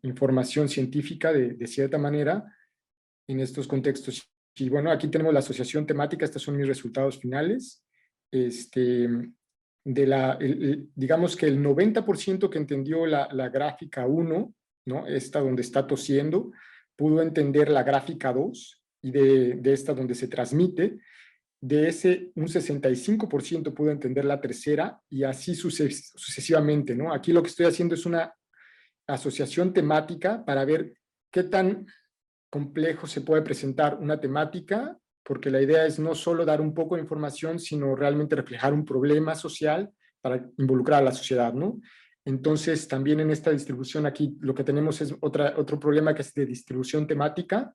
[SPEAKER 2] información científica de cierta manera en estos contextos. Y bueno, aquí tenemos la asociación temática, estos son mis resultados finales. Digamos que el 90% que entendió la gráfica 1, ¿no? Esta donde está tosiendo, pudo entender la gráfica 2 y de esta donde se transmite. De ese, un 65% pudo entender la tercera y así sucesivamente, ¿no? Aquí lo que estoy haciendo es una asociación temática para ver qué tan complejo se puede presentar una temática, porque la idea es no solo dar un poco de información, sino realmente reflejar un problema social para involucrar a la sociedad, ¿no? Entonces, también en esta distribución aquí lo que tenemos es otro problema que es de distribución temática.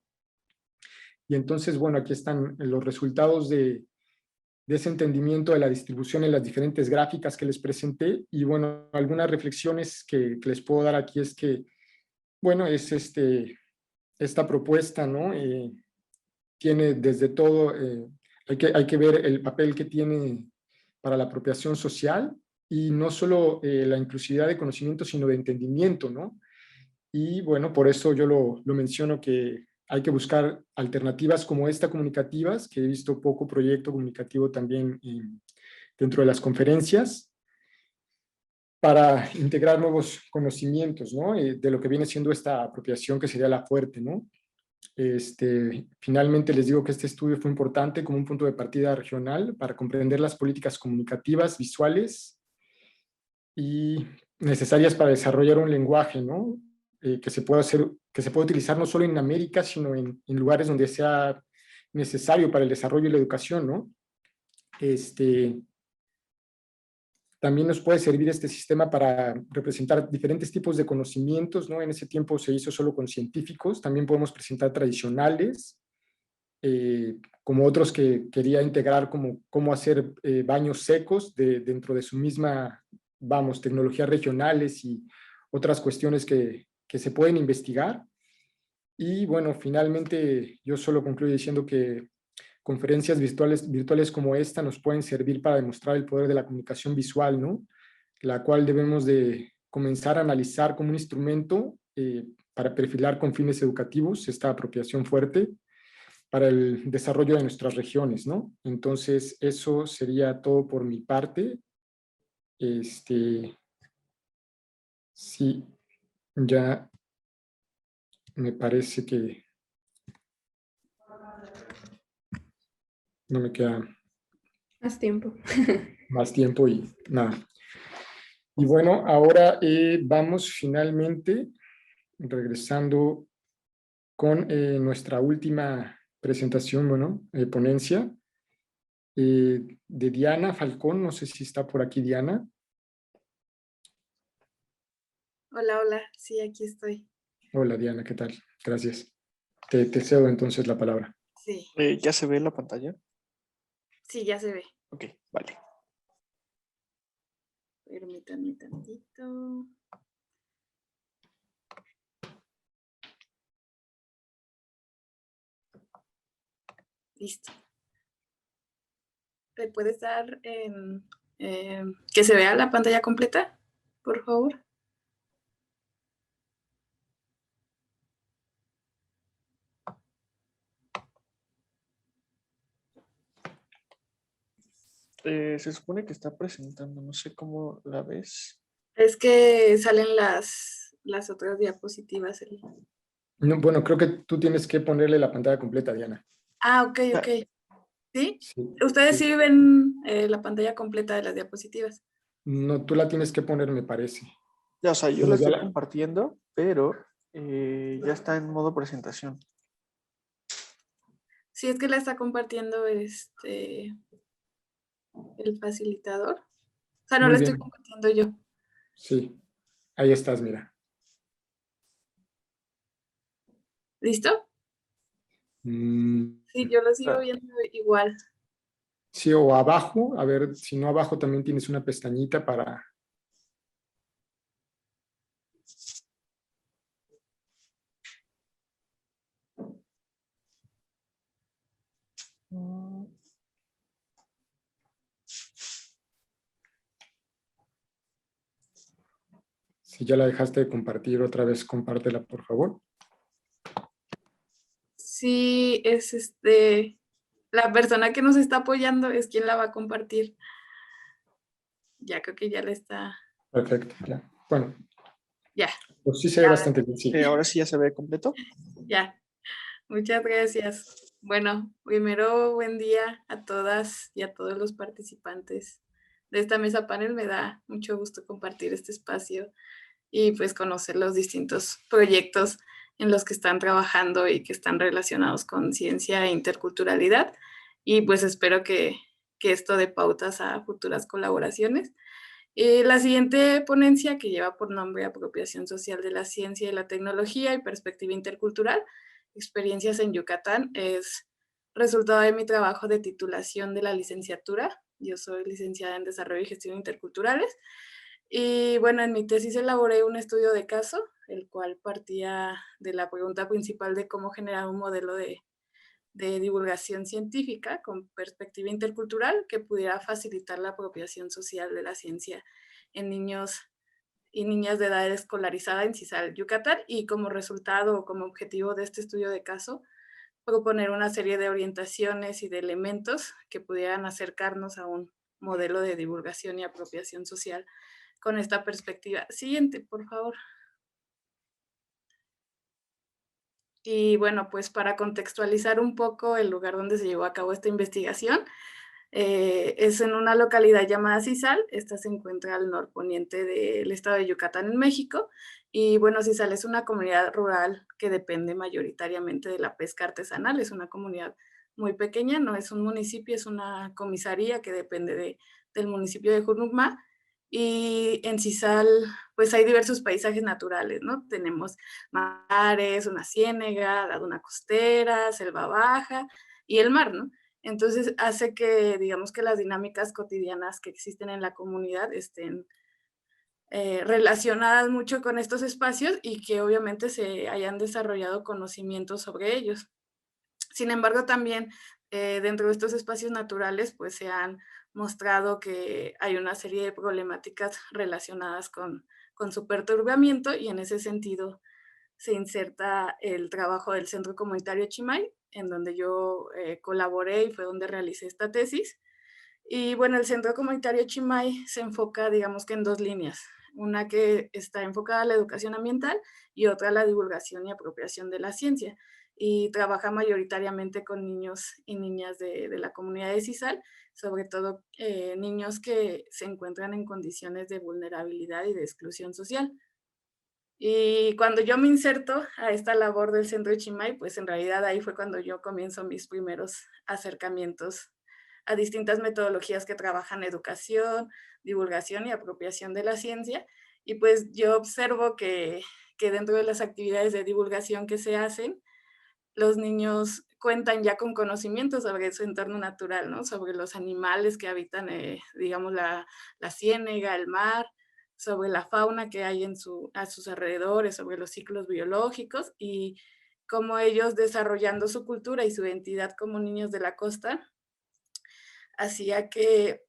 [SPEAKER 2] Y entonces, bueno, aquí están los resultados de ese entendimiento de la distribución en las diferentes gráficas que les presenté. Y bueno, algunas reflexiones que les puedo dar aquí es que, bueno, es esta propuesta, ¿no? Tiene desde todo, hay que ver el papel que tiene para la apropiación social y no solo la inclusividad de conocimiento, sino de entendimiento, ¿no? Y bueno, por eso yo lo menciono que hay que buscar alternativas como esta comunicativas, que he visto poco proyecto comunicativo también dentro de las conferencias, para integrar nuevos conocimientos, ¿no? De lo que viene siendo esta apropiación que sería la fuerte, ¿no? Finalmente les digo que este estudio fue importante como un punto de partida regional para comprender las políticas comunicativas, visuales y necesarias para desarrollar un lenguaje, ¿no? Que se pueda utilizar no solo en América, sino en lugares donde sea necesario para el desarrollo y la educación, ¿no? También nos puede servir este sistema para representar diferentes tipos de conocimientos, ¿no? En ese tiempo se hizo solo con científicos, también podemos presentar tradicionales, como otros que quería integrar como cómo hacer baños secos dentro de su misma, vamos, tecnologías regionales y otras cuestiones que se pueden investigar. Y bueno, finalmente yo solo concluyo diciendo que conferencias virtuales como esta nos pueden servir para demostrar el poder de la comunicación visual, ¿no? La cual debemos de comenzar a analizar como un instrumento para perfilar con fines educativos esta apropiación fuerte para el desarrollo de nuestras regiones, ¿no? Entonces, eso sería todo por mi parte. Sí, ya me parece que no me queda
[SPEAKER 1] Más tiempo.
[SPEAKER 2] más tiempo y nada. Y bueno, ahora vamos finalmente regresando con nuestra última presentación, bueno, ponencia de Diana Falcón. No sé si está por aquí Diana.
[SPEAKER 6] Hola, hola, sí, aquí estoy.
[SPEAKER 2] Hola Diana, ¿qué tal? Gracias. Te cedo entonces la palabra.
[SPEAKER 6] Sí,
[SPEAKER 4] ¿Ya se ve la pantalla?
[SPEAKER 6] sí, ya se ve.
[SPEAKER 4] Ok, vale.
[SPEAKER 6] Permítanme tantito. Listo. ¿Le puedes dar que se vea la pantalla completa, por favor?
[SPEAKER 4] Se supone que está presentando, no sé cómo la ves.
[SPEAKER 6] Es que salen las otras diapositivas.
[SPEAKER 2] No, bueno, creo que tú tienes que ponerle la pantalla completa, Diana.
[SPEAKER 6] Ah, ok, ok. ¿Sí?
[SPEAKER 2] Sí,
[SPEAKER 6] Ustedes
[SPEAKER 2] sí.
[SPEAKER 6] sí ven la pantalla completa de las diapositivas.
[SPEAKER 2] No, tú la tienes que poner, me parece.
[SPEAKER 4] Ya, o sea, yo
[SPEAKER 2] Bueno,
[SPEAKER 4] la
[SPEAKER 2] ya
[SPEAKER 4] estoy compartiendo, pero ya está en modo presentación.
[SPEAKER 6] Sí, es que la está compartiendo el facilitador. O sea, no
[SPEAKER 2] Muy
[SPEAKER 6] la estoy
[SPEAKER 2] bien.
[SPEAKER 6] compartiendo yo.
[SPEAKER 2] Sí, ahí estás, mira.
[SPEAKER 6] ¿Listo?
[SPEAKER 2] Mm,
[SPEAKER 6] Sí, yo lo sigo viendo igual.
[SPEAKER 2] sí, o abajo, a ver, si no abajo también tienes una pestañita para... Si ya la dejaste de compartir, otra vez compártela, por favor.
[SPEAKER 6] Sí, es la persona que nos está apoyando es quien la va a compartir. Ya creo que ya la está.
[SPEAKER 2] Perfecto, ya. Bueno,
[SPEAKER 6] Ya,
[SPEAKER 2] pues sí se ve bastante bien, sí.
[SPEAKER 4] Ahora sí ya se ve completo.
[SPEAKER 6] ya. Muchas gracias. Bueno, primero buen día a todas y a todos los participantes de esta mesa panel. Me da mucho gusto compartir este espacio y pues conocer los distintos proyectos en los que están trabajando y que están relacionados con ciencia e interculturalidad. Y pues espero que esto dé pautas a futuras colaboraciones. La siguiente ponencia, que lleva por nombre Apropiación Social de la Ciencia y la Tecnología y Perspectiva Intercultural, Experiencias en Yucatán, es resultado de mi trabajo de titulación de la licenciatura. Yo soy licenciada en Desarrollo y Gestión Interculturales. Y bueno, en mi tesis elaboré un estudio de caso, el cual partía de la pregunta principal de cómo generar un modelo de divulgación científica con perspectiva intercultural que pudiera facilitar la apropiación social de la ciencia en niños y niñas de edad escolarizada en CISAL, Yucatán, y como resultado o como objetivo de este estudio de caso, proponer una serie de orientaciones y de elementos que pudieran acercarnos a un modelo de divulgación y apropiación social con esta perspectiva. Siguiente, por favor. Y bueno, pues para contextualizar un poco el lugar donde se llevó a cabo esta investigación, es en una localidad llamada Cizal. Esta se encuentra al norponiente del estado de Yucatán, en México. Y bueno, Cizal es una comunidad rural que depende mayoritariamente de la pesca artesanal. Es una comunidad muy pequeña, no es un municipio, es una comisaría que depende del municipio de Junucma. Y en Cizal, pues hay diversos paisajes naturales, ¿no? Tenemos mares, una ciénega, la duna costera, selva baja y el mar, ¿no? Entonces hace que, digamos, que las dinámicas cotidianas que existen en la comunidad estén relacionadas mucho con estos espacios y que obviamente se hayan desarrollado conocimientos sobre ellos. Sin embargo, también dentro de estos espacios naturales, pues se han mostrado que hay una serie de problemáticas relacionadas con su perturbamiento, y en ese sentido se inserta el trabajo del Centro Comunitario Chimay, en donde yo colaboré y fue donde realicé esta tesis. Y bueno, el Centro Comunitario Chimay se enfoca, digamos que en dos líneas. Una que está enfocada a la educación ambiental y otra a la divulgación y apropiación de la ciencia. Y trabaja mayoritariamente con niños y niñas de la comunidad de Cizal, sobre todo niños que se encuentran en condiciones de vulnerabilidad y de exclusión social. Y cuando yo me inserto a esta labor del Centro Chimay, pues en realidad ahí fue cuando yo comienzo mis primeros acercamientos a distintas metodologías que trabajan educación, divulgación y apropiación de la ciencia. Y pues yo observo que dentro de las actividades de divulgación que se hacen, los niños cuentan ya con conocimientos sobre su entorno natural, ¿no? Sobre los animales que habitan, digamos, la ciénega, el mar, sobre la fauna que hay a sus alrededores, sobre los ciclos biológicos, y cómo ellos, desarrollando su cultura y su identidad como niños de la costa, hacía que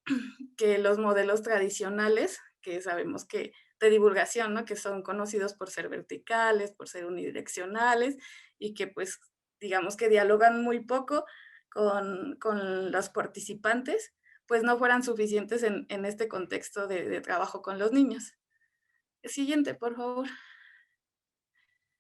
[SPEAKER 6] los modelos tradicionales, que sabemos que de divulgación, ¿no? Que son conocidos por ser verticales, por ser unidireccionales, y que pues digamos que dialogan muy poco con los participantes, pues no fueran suficientes en este contexto de trabajo con los niños. Siguiente, por favor.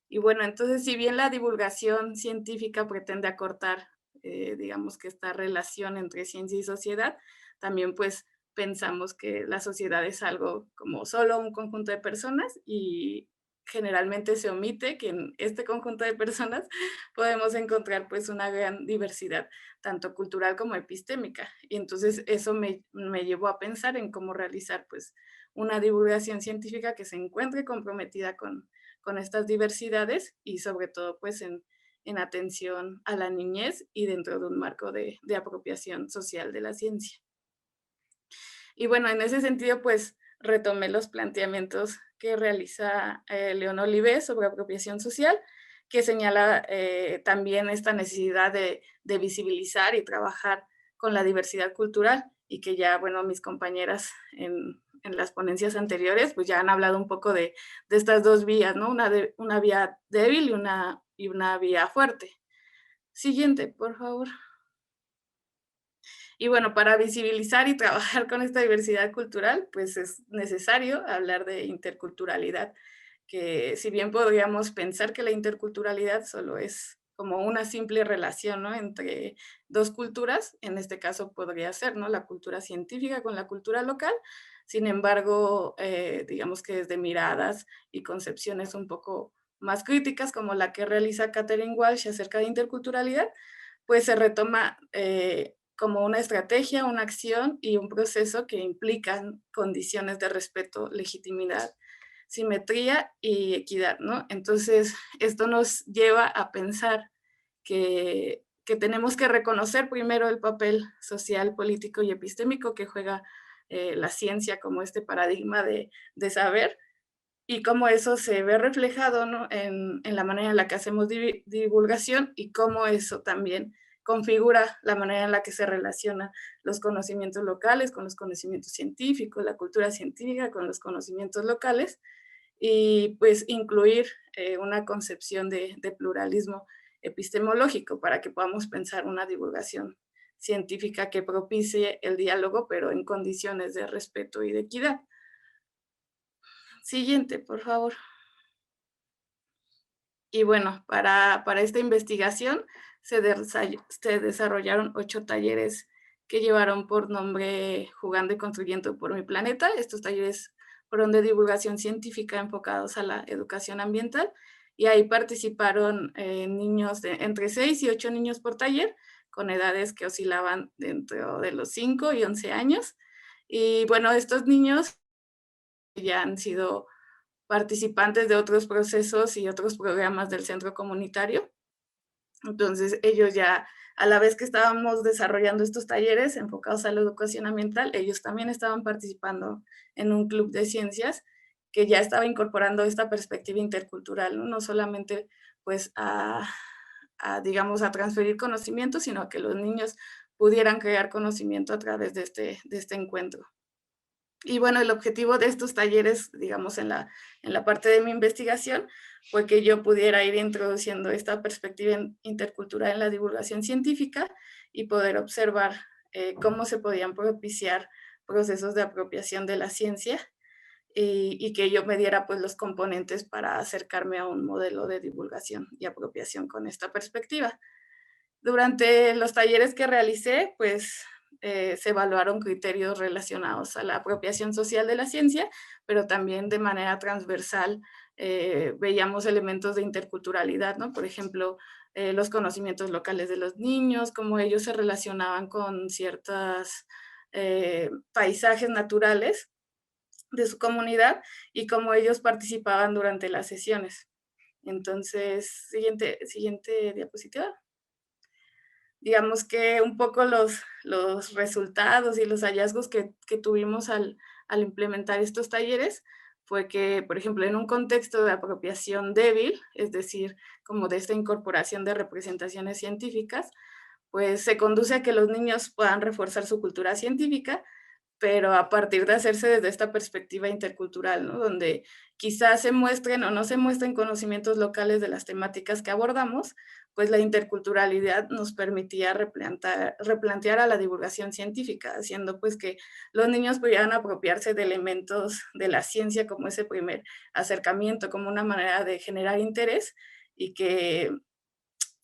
[SPEAKER 6] Y bueno, entonces, si bien la divulgación científica pretende acortar, digamos que esta relación entre ciencia y sociedad, también pues pensamos que la sociedad es algo como solo un conjunto de personas, y generalmente se omite que en este conjunto de personas podemos encontrar pues una gran diversidad, tanto cultural como epistémica. Y entonces eso me llevó a pensar en cómo realizar pues una divulgación científica que se encuentre comprometida con estas diversidades, y sobre todo pues en atención a la niñez y dentro de un marco de apropiación social de la ciencia. Y bueno, en ese sentido pues retomé los planteamientos que realiza León Olivé sobre apropiación social, que señala también esta necesidad de visibilizar y trabajar con la diversidad cultural, y que ya, bueno, mis compañeras en las ponencias anteriores, pues ya han hablado un poco de estas dos vías, ¿no? Una vía débil y una vía fuerte. Siguiente, por favor. Y bueno, para visibilizar y trabajar con esta diversidad cultural, pues es necesario hablar de interculturalidad, que si bien podríamos pensar que la interculturalidad solo es como una simple relación, ¿no? Entre dos culturas, en este caso podría ser, ¿no? La cultura científica con la cultura local, Sin embargo, digamos que desde miradas y concepciones un poco más críticas, como la que realiza Catherine Walsh acerca de interculturalidad, pues se retoma como una estrategia, una acción y un proceso que implican condiciones de respeto, legitimidad, simetría y equidad, ¿no? Entonces, esto nos lleva a pensar que tenemos que reconocer primero el papel social, político y epistémico que juega la ciencia como este paradigma de saber, y cómo eso se ve reflejado, ¿no? en la manera en la que hacemos divulgación y cómo eso también configura la manera en la que se relaciona los conocimientos locales con los conocimientos científicos, la cultura científica con los conocimientos locales, y pues incluir una concepción de pluralismo epistemológico para que podamos pensar una divulgación científica que propicie el diálogo, pero en condiciones de respeto y de equidad. Siguiente, por favor. Y bueno, para esta investigación se desarrollaron 8 talleres que llevaron por nombre Jugando y Construyendo por mi Planeta. Estos talleres fueron de divulgación científica enfocados a la educación ambiental, y ahí participaron niños de entre 6 y 8 niños por taller, con edades que oscilaban dentro de los 5 y 11 años. Y bueno, estos niños ya han sido participantes de otros procesos y otros programas del centro comunitario. Entonces, ellos ya, a la vez que estábamos desarrollando estos talleres enfocados a la educación ambiental, ellos también estaban participando en un club de ciencias que ya estaba incorporando esta perspectiva intercultural, no solamente pues digamos, a transferir conocimiento, sino a que los niños pudieran crear conocimiento a través de este encuentro. Y bueno, el objetivo de estos talleres, digamos, en la parte de mi investigación, fue que yo pudiera ir introduciendo esta perspectiva intercultural en la divulgación científica y poder observar cómo se podían propiciar procesos de apropiación de la ciencia, y que yo me diera pues los componentes para acercarme a un modelo de divulgación y apropiación con esta perspectiva. Durante los talleres que realicé, pues se evaluaron criterios relacionados a la apropiación social de la ciencia, pero también de manera transversal veíamos elementos de interculturalidad, ¿no? Por ejemplo, los conocimientos locales de los niños, cómo ellos se relacionaban con ciertos paisajes naturales de su comunidad y cómo ellos participaban durante las sesiones. Entonces, siguiente diapositiva. Digamos que un poco los resultados y los hallazgos que tuvimos al implementar estos talleres fue que, por ejemplo, en un contexto de apropiación débil, es decir, como de esta incorporación de representaciones científicas, pues se conduce a que los niños puedan reforzar su cultura científica, pero a partir de hacerse desde esta perspectiva intercultural, ¿no? Donde quizás se muestren o no se muestren conocimientos locales de las temáticas que abordamos, pues la interculturalidad nos permitía replantear a la divulgación científica, haciendo pues que los niños pudieran apropiarse de elementos de la ciencia como ese primer acercamiento, como una manera de generar interés, y que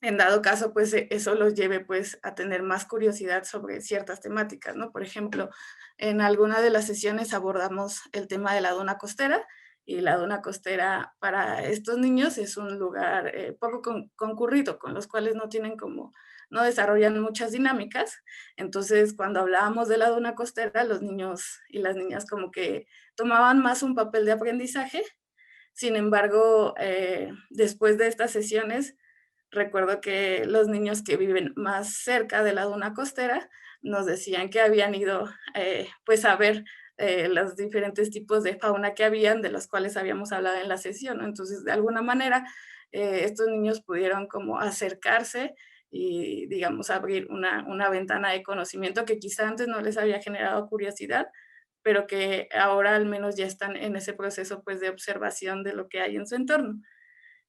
[SPEAKER 6] en dado caso, pues eso los lleve pues a tener más curiosidad sobre ciertas temáticas, ¿no? Por ejemplo, en alguna de las sesiones abordamos el tema de la duna costera, y la duna costera para estos niños es un lugar poco concurrido, con los cuales no desarrollan muchas dinámicas. Entonces, cuando hablábamos de la duna costera, los niños y las niñas como que tomaban más un papel de aprendizaje. Sin embargo, después de estas sesiones, recuerdo que los niños que viven más cerca de la duna costera nos decían que habían ido pues a ver los diferentes tipos de fauna que habían, de los cuales habíamos hablado en la sesión, ¿no? Entonces, de alguna manera, estos niños pudieron como acercarse y, digamos, abrir una ventana de conocimiento que quizá antes no les había generado curiosidad, pero que ahora al menos ya están en ese proceso pues de observación de lo que hay en su entorno.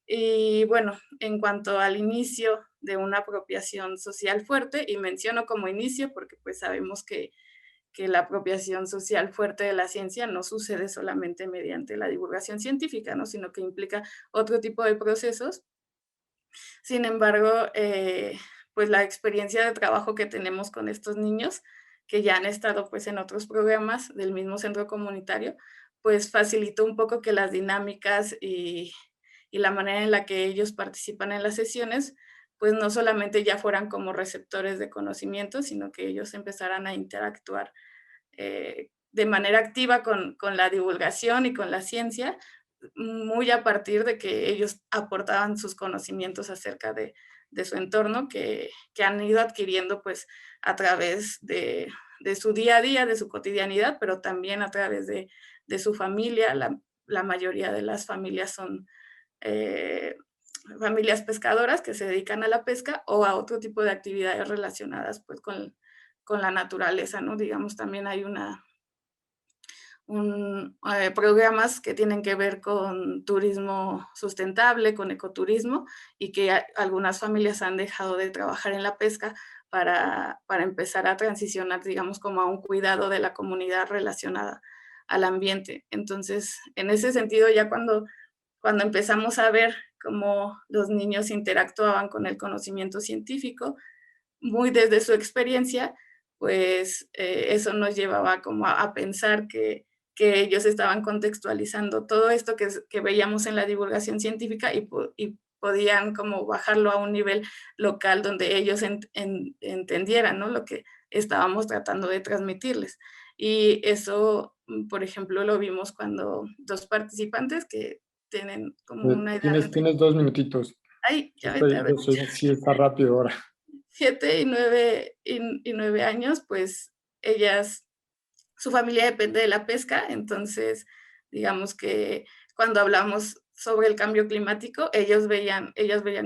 [SPEAKER 6] Y bueno, en cuanto al inicio de una apropiación social fuerte, y menciono como inicio porque pues sabemos que la apropiación social fuerte de la ciencia no sucede solamente mediante la divulgación científica, ¿no? Sino que implica otro tipo de procesos. Sin embargo, pues la experiencia de trabajo que tenemos con estos niños, que ya han estado pues en otros programas del mismo centro comunitario, pues facilitó un poco que las dinámicas y la manera en la que ellos participan en las sesiones, pues no solamente ya fueran como receptores de conocimiento, sino que ellos empezaran a interactuar de manera activa con la divulgación y con la ciencia, muy a partir de que ellos aportaban sus conocimientos acerca de su entorno que han ido adquiriendo pues a través de su día a día, de su cotidianidad, pero también a través de su familia. La mayoría de las familias son familias pescadoras que se dedican a la pesca o a otro tipo de actividades relacionadas pues con la naturaleza, ¿no? Digamos, también hay programas que tienen que ver con turismo sustentable, con ecoturismo, y que algunas familias han dejado de trabajar en la pesca para empezar a transicionar, digamos, como a un cuidado de la comunidad relacionada al ambiente. Entonces, en ese sentido, ya cuando empezamos a ver cómo los niños interactuaban con el conocimiento científico, muy desde su experiencia, pues eso nos llevaba como a pensar que ellos estaban contextualizando todo esto que veíamos en la divulgación científica y podían como bajarlo a un nivel local donde ellos entendieran, ¿no?, lo que estábamos tratando de transmitirles. Y eso, por ejemplo, lo vimos cuando dos participantes que tienen como una edad entre...
[SPEAKER 2] Tienes 2 minutitos.
[SPEAKER 6] Ay, ya me tardé.
[SPEAKER 2] Sí, está rápido ahora.
[SPEAKER 6] 7 y 9 años, pues ellas, su familia depende de la pesca, entonces digamos que cuando hablamos sobre el cambio climático, ellas veían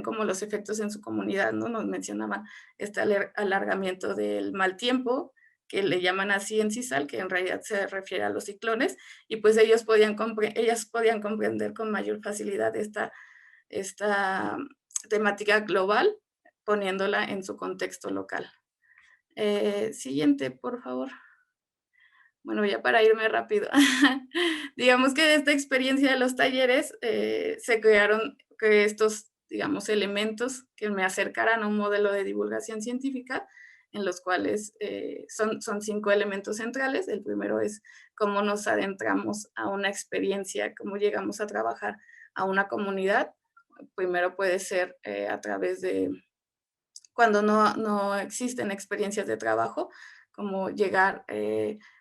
[SPEAKER 6] como los efectos en su comunidad, ¿no? Nos mencionaban este alargamiento del mal tiempo, que le llaman así en CISAL, que en realidad se refiere a los ciclones, y pues ellas podían comprender con mayor facilidad esta temática global, poniéndola en su contexto local. Siguiente, por favor. Bueno, ya para irme rápido. Digamos que de esta experiencia de los talleres se crearon estos, digamos, elementos que me acercaran a un modelo de divulgación científica, en los cuales son 5 elementos centrales. El primero es cómo nos adentramos a una experiencia, cómo llegamos a trabajar a una comunidad. Primero puede ser a través de cuando no existen experiencias de trabajo, como llegar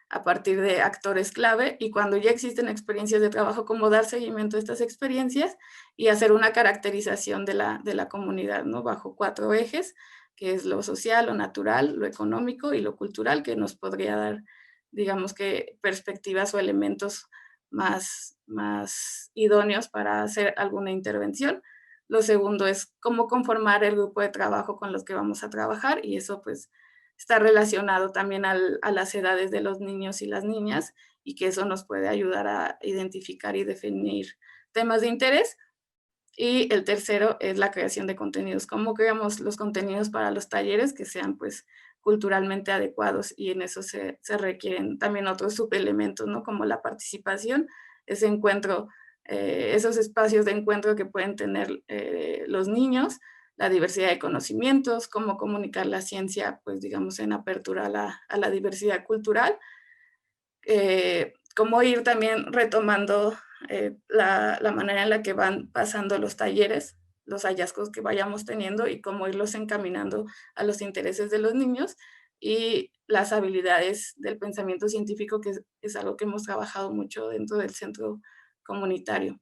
[SPEAKER 6] a partir de actores clave, y cuando ya existen experiencias de trabajo, como dar seguimiento a estas experiencias y hacer una caracterización de la comunidad, ¿no?, bajo 4 ejes, que es lo social, lo natural, lo económico y lo cultural, que nos podría dar, digamos que, perspectivas o elementos más idóneos para hacer alguna intervención. Lo segundo es cómo conformar el grupo de trabajo con los que vamos a trabajar, y eso pues está relacionado también a las edades de los niños y las niñas, y que eso nos puede ayudar a identificar y definir temas de interés. Y el tercero es la creación de contenidos. ¿Cómo creamos los contenidos para los talleres que sean pues culturalmente adecuados? Y en eso se requieren también otros subelementos, ¿no?, como la participación, ese encuentro, esos espacios de encuentro que pueden tener los niños, la diversidad de conocimientos, cómo comunicar la ciencia, pues digamos, en apertura a la diversidad cultural, cómo ir también retomando la manera en la que van pasando los talleres, los hallazgos que vayamos teniendo, y cómo irlos encaminando a los intereses de los niños, y las habilidades del pensamiento científico, que es algo que hemos trabajado mucho dentro del centro comunitario.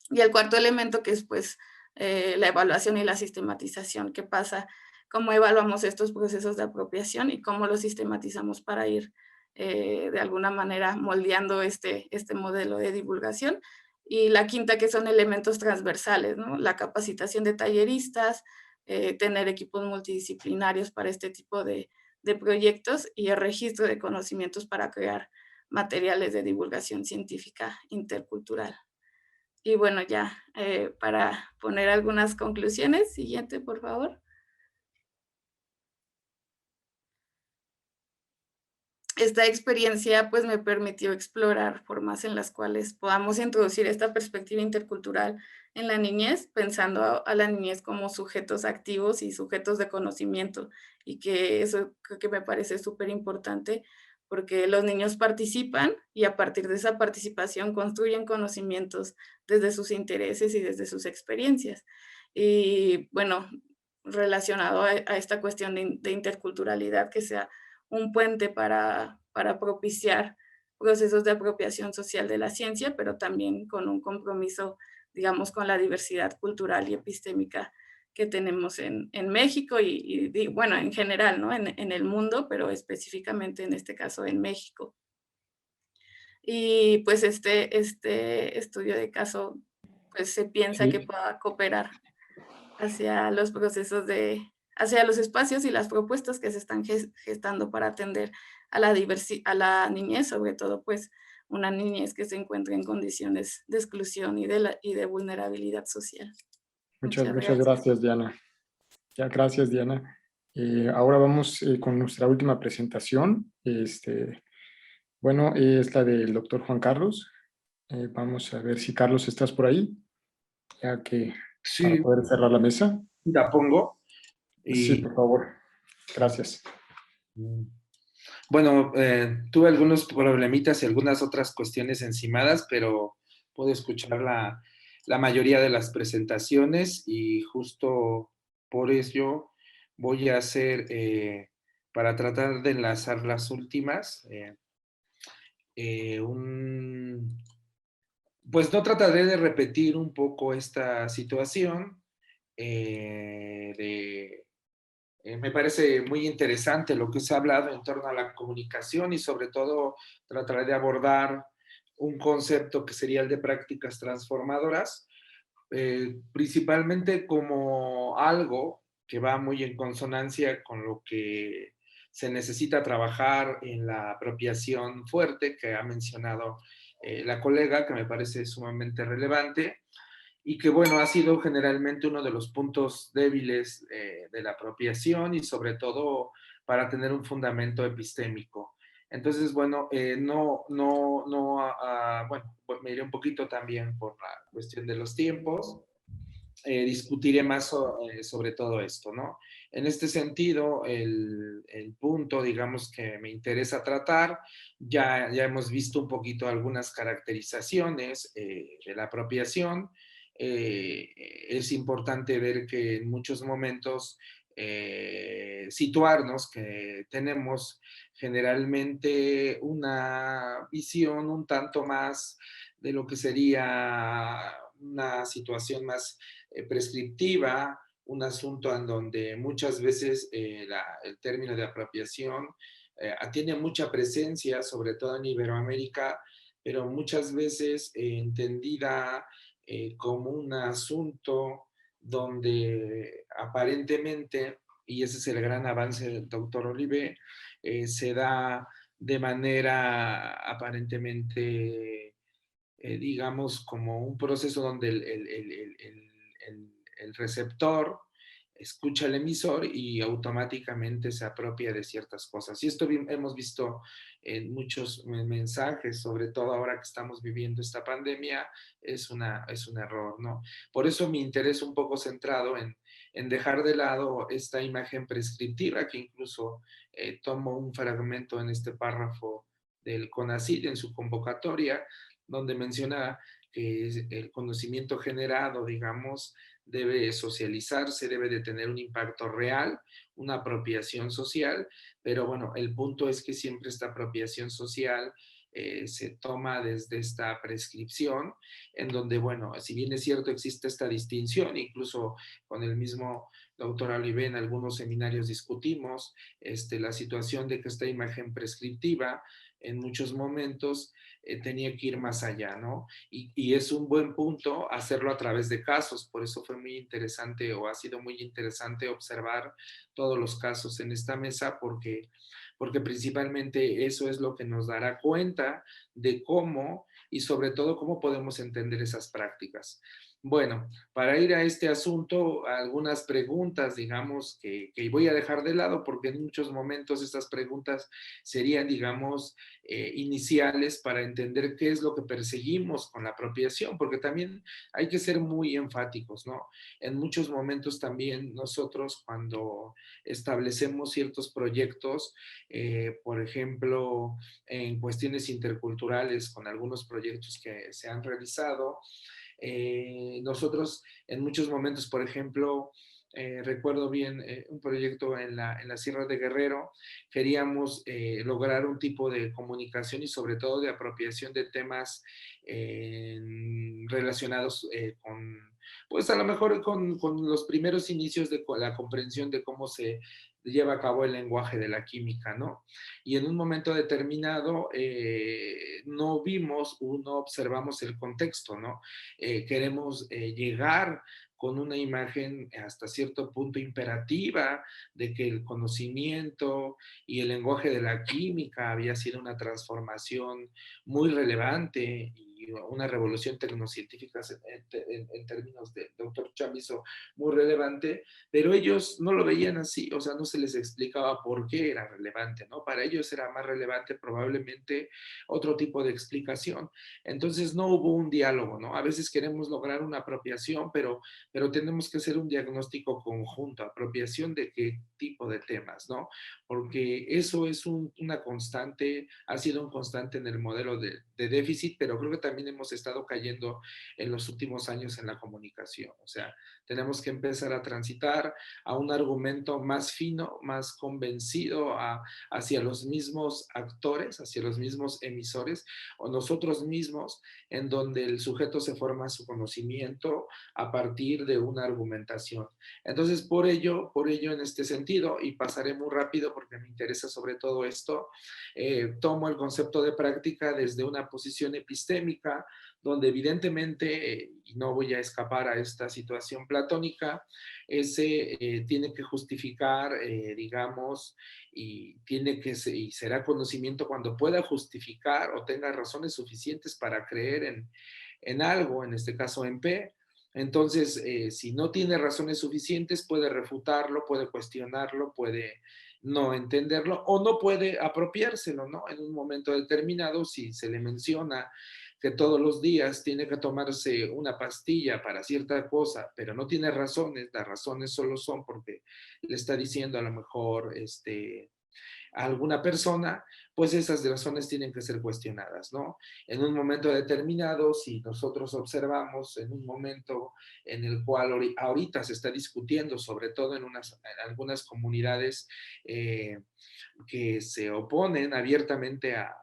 [SPEAKER 6] Y el cuarto elemento, que es pues la evaluación y la sistematización. ¿Qué pasa? ¿Cómo evaluamos estos procesos de apropiación y cómo los sistematizamos para ir de alguna manera moldeando este modelo de divulgación? Y la quinta, que son elementos transversales, ¿no? La capacitación de talleristas, tener equipos multidisciplinarios para este tipo de proyectos, y el registro de conocimientos para crear materiales de divulgación científica intercultural. Y bueno, ya para poner algunas conclusiones, siguiente, por favor. Esta experiencia pues me permitió explorar formas en las cuales podamos introducir esta perspectiva intercultural en la niñez, pensando a la niñez como sujetos activos y sujetos de conocimiento, y que eso creo que me parece súper importante, porque los niños participan y a partir de esa participación construyen conocimientos desde sus intereses y desde sus experiencias. Y bueno, relacionado a esta cuestión de interculturalidad, que sea un puente para propiciar procesos de apropiación social de la ciencia, pero también con un compromiso, digamos, con la diversidad cultural y epistémica que tenemos en México y, bueno, en general, ¿no? En el mundo, pero específicamente en este caso en México. Y pues este estudio de caso, pues se piensa que
[SPEAKER 2] Sí,
[SPEAKER 6] pueda cooperar hacia los procesos hacia los espacios y las propuestas que se están gestando para atender a a la niñez, sobre todo pues una niñez que se encuentra en condiciones de exclusión y de vulnerabilidad social. Muchas
[SPEAKER 2] muchas
[SPEAKER 6] gracias.
[SPEAKER 2] gracias, Diana. Ya, gracias, Diana. Ahora vamos con nuestra última presentación. Bueno, es la del doctor Juan Carlos. Vamos a ver si Carlos estás por ahí, ya que para
[SPEAKER 7] Sí,
[SPEAKER 2] poder cerrar la mesa.
[SPEAKER 7] la pongo.
[SPEAKER 2] Sí,
[SPEAKER 7] Y
[SPEAKER 2] por favor. Gracias.
[SPEAKER 7] bueno, tuve algunos problemitas y algunas otras cuestiones encimadas, pero puedo escuchar la mayoría de las presentaciones y justo por ello voy a hacer, para tratar de enlazar las últimas, pues no trataré de repetir un poco esta situación me parece muy interesante lo que se ha hablado en torno a la comunicación y sobre todo trataré de abordar un concepto que sería el de prácticas transformadoras, principalmente como algo que va muy en consonancia con lo que se necesita trabajar en la apropiación fuerte que ha mencionado la colega, que me parece sumamente relevante y que, bueno, ha sido generalmente uno de los puntos débiles de la apropiación y sobre todo para tener un fundamento epistémico. Entonces, bueno, bueno, pues me iré un poquito también por la cuestión de los tiempos. Discutiré más sobre todo esto, ¿no? En este sentido, el punto, digamos, que me interesa tratar, ya hemos visto un poquito algunas caracterizaciones de la apropiación. Es importante ver que en muchos momentos situarnos que tenemos generalmente una visión un tanto más de lo que sería una situación más prescriptiva, un asunto en donde muchas veces el término de apropiación tiene mucha presencia, sobre todo en Iberoamérica, pero muchas veces entendida como un asunto donde aparentemente, y ese es el gran avance del doctor Olivé, se da de manera aparentemente digamos, como un proceso donde el receptor escucha al emisor y automáticamente se apropia de ciertas cosas. Y esto hemos visto en muchos mensajes, sobre todo ahora que estamos viviendo esta pandemia, es un error, ¿no? Por eso mi interés un poco centrado en dejar de lado esta imagen prescriptiva, que incluso tomo un fragmento en este párrafo del CONACYT en su convocatoria, donde menciona que el conocimiento generado, digamos, debe socializarse, debe de tener un impacto real, una apropiación social, pero bueno, el punto es que siempre esta apropiación social se toma desde esta prescripción, en donde, bueno, si bien es cierto existe esta distinción, incluso con el mismo doctor Olivé en algunos seminarios discutimos la situación de que esta imagen prescriptiva en muchos momentos tenía que ir más allá, ¿no? Y es un buen punto hacerlo a través de casos, por eso fue muy interesante o ha sido muy interesante observar todos los casos en esta mesa, porque principalmente eso es lo que nos dará cuenta de cómo y sobre todo cómo podemos entender esas prácticas. Bueno, para ir a este asunto, algunas preguntas, digamos, que voy a dejar de lado porque en muchos momentos estas preguntas serían, digamos, iniciales para entender qué es lo que perseguimos con la apropiación, porque también hay que ser muy enfáticos, ¿no? En muchos momentos también nosotros cuando establecemos ciertos proyectos, por ejemplo, en cuestiones interculturales, con algunos proyectos que se han realizado, nosotros en muchos momentos, por ejemplo, recuerdo bien un proyecto en la Sierra de Guerrero, queríamos lograr un tipo de comunicación y sobre todo de apropiación de temas relacionados con, pues a lo mejor con los primeros inicios de la comprensión de cómo se lleva a cabo el lenguaje de la química, ¿no? Y en un momento determinado no vimos, no observamos el contexto, ¿no? Queremos llegar con una imagen hasta cierto punto imperativa de que el conocimiento y el lenguaje de la química había sido una transformación muy relevante y una revolución tecnocientífica en términos de doctor Chamizo muy relevante, pero ellos no lo veían así, o sea, no se les explicaba por qué era relevante, ¿no? Para ellos era más relevante probablemente otro tipo de explicación. Entonces no hubo un diálogo, ¿no? A veces queremos lograr una apropiación, pero tenemos que hacer un diagnóstico conjunto, apropiación de qué tipo de temas, ¿no? Porque eso es una constante, ha sido un constante en el modelo de déficit, pero creo que también hemos estado cayendo en los últimos años en la comunicación. O sea, tenemos que empezar a transitar a un argumento más fino, más convencido hacia los mismos actores, hacia los mismos emisores o nosotros mismos, en donde el sujeto se forma su conocimiento a partir de una argumentación. Entonces, por ello en este sentido, y pasaré muy rápido porque me interesa sobre todo esto, tomo el concepto de práctica desde una posición epistémica, donde evidentemente, y no voy a escapar a esta situación platónica, ese tiene que justificar, digamos, y y será conocimiento cuando pueda justificar o tenga razones suficientes para creer en algo, en este caso en P. Entonces, si no tiene razones suficientes, puede refutarlo, puede cuestionarlo, puede no entenderlo o no puede apropiárselo, ¿no? En un momento determinado, si se le menciona que todos los días tiene que tomarse una pastilla para cierta cosa, pero no tiene razones, las razones solo son porque le está diciendo a lo mejor a alguna persona, pues esas razones tienen que ser cuestionadas, ¿no? En un momento determinado, si nosotros observamos en un momento en el cual ahorita se está discutiendo, sobre todo en algunas comunidades que se oponen abiertamente a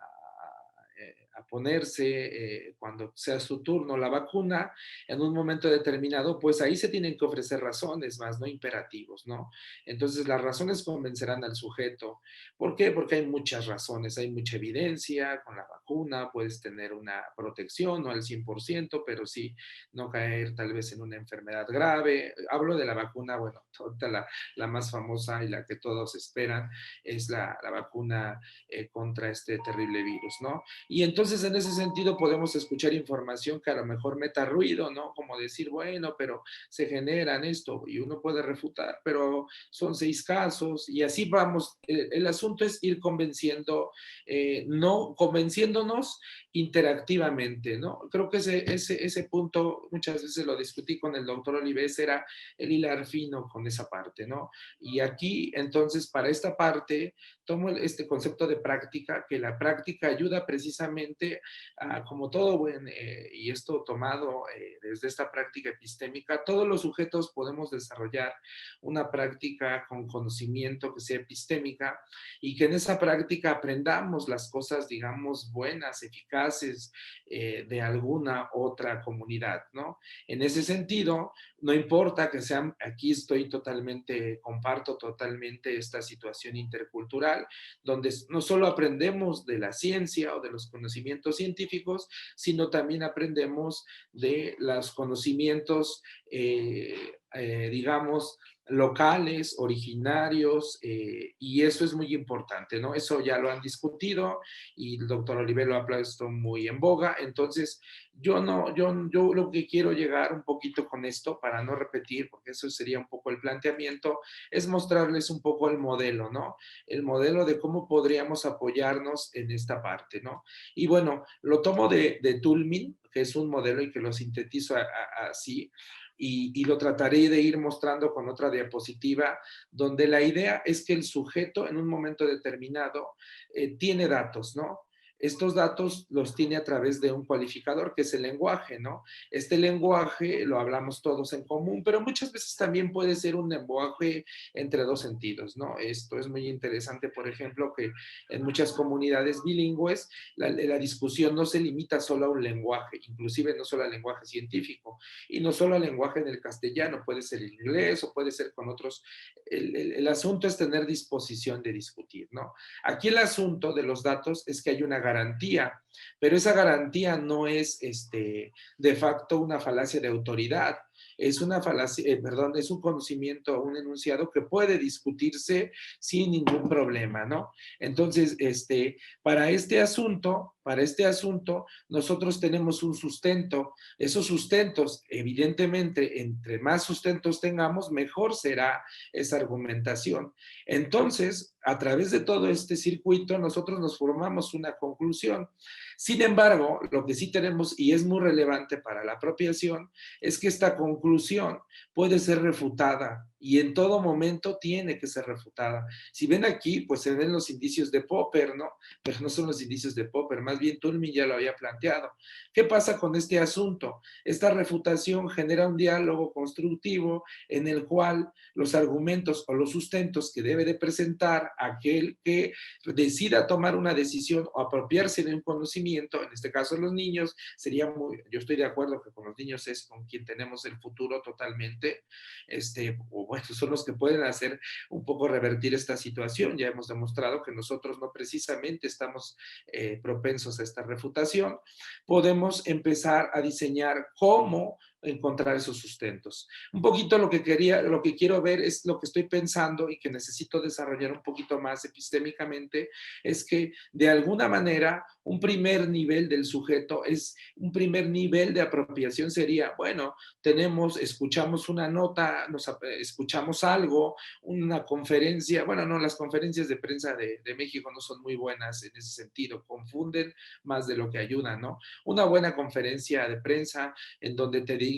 [SPEAKER 7] ponerse cuando sea su turno la vacuna en un momento determinado, pues ahí se tienen que ofrecer razones más, no imperativos, ¿no? Entonces las razones convencerán al sujeto. ¿Por qué? Porque hay muchas razones, hay mucha evidencia con la vacuna, puedes tener una protección, no al 100%, pero sí no caer tal vez en una enfermedad grave. Hablo de la vacuna, bueno, ahorita la más famosa y la que todos esperan es la vacuna contra este terrible virus, ¿no? Y entonces en ese sentido podemos escuchar información que a lo mejor meta ruido, ¿no? Como decir, bueno, pero se generan esto y uno puede refutar, pero son 6 casos y así vamos. El asunto es ir convenciendo, no convenciéndonos interactivamente, ¿no? Creo que ese punto muchas veces lo discutí con el doctor Olives, era el hilar fino con esa parte, ¿no? Y aquí, entonces, para esta parte, tomo este concepto de práctica, que la práctica ayuda precisamente a, como todo buen, y esto tomado desde esta práctica epistémica, todos los sujetos podemos desarrollar una práctica con conocimiento que sea epistémica y que en esa práctica aprendamos las cosas, digamos, buenas, eficaces de alguna otra comunidad, ¿no? En ese sentido, no importa que sean, aquí estoy totalmente, comparto totalmente esta situación intercultural, donde no solo aprendemos de la ciencia o de los conocimientos científicos, sino también aprendemos de los conocimientos digamos, locales, originarios, y eso es muy importante, ¿no? Eso ya lo han discutido y el doctor Oliver lo ha puesto muy en boga. Entonces, yo lo que quiero llegar un poquito con esto, para no repetir, porque eso sería un poco el planteamiento, es mostrarles un poco el modelo, ¿no? El modelo de cómo podríamos apoyarnos en esta parte, ¿no? Y bueno, lo tomo de Toulmin, que es un modelo y que lo sintetizo así, y lo trataré de ir mostrando con otra diapositiva, donde la idea es que el sujeto en un momento determinado tiene datos, ¿no? Estos datos los tiene a través de un cualificador que es el lenguaje, ¿no? Este lenguaje lo hablamos todos en común, pero muchas veces también puede ser un lenguaje entre dos sentidos, ¿no? Esto es muy interesante, por ejemplo, que en muchas comunidades bilingües la discusión no se limita solo a un lenguaje, inclusive no solo al lenguaje científico, y no solo al lenguaje en el castellano, puede ser el inglés o puede ser con otros. El asunto es tener disposición de discutir, ¿no? Aquí el asunto de los datos es que hay una garantía, pero esa garantía no es de facto una falacia de autoridad, es una falacia, perdón, es un conocimiento, un enunciado que puede discutirse sin ningún problema, ¿no? Entonces, para este asunto, nosotros tenemos un sustento. Esos sustentos, evidentemente, entre más sustentos tengamos, mejor será esa argumentación. Entonces, a través de todo este circuito, nosotros nos formamos una conclusión. Sin embargo, lo que sí tenemos, y es muy relevante para la apropiación, es que esta conclusión puede ser refutada y en todo momento tiene que ser refutada. Si ven aquí, pues se ven los indicios de Popper, ¿no? Pero no son los indicios de Popper, más bien Toulmin ya lo había planteado. ¿Qué pasa con este asunto? Esta refutación genera un diálogo constructivo en el cual los argumentos o los sustentos que debe de presentar aquel que decida tomar una decisión o apropiarse de un conocimiento, en este caso los niños, yo estoy de acuerdo que con los niños es con quien tenemos el futuro totalmente, o bueno, son los que pueden hacer un poco revertir esta situación. Ya hemos demostrado que nosotros no precisamente estamos propensos a esta refutación. Podemos empezar a diseñar cómo encontrar esos sustentos. Un poquito lo que quiero ver es lo que estoy pensando y que necesito desarrollar un poquito más epistémicamente, es que de alguna manera un primer nivel del sujeto es un primer nivel de apropiación sería, bueno, escuchamos una nota, escuchamos algo, una conferencia, bueno, no, las conferencias de prensa de México no son muy buenas en ese sentido, confunden más de lo que ayudan, ¿no? Una buena conferencia de prensa en donde te diga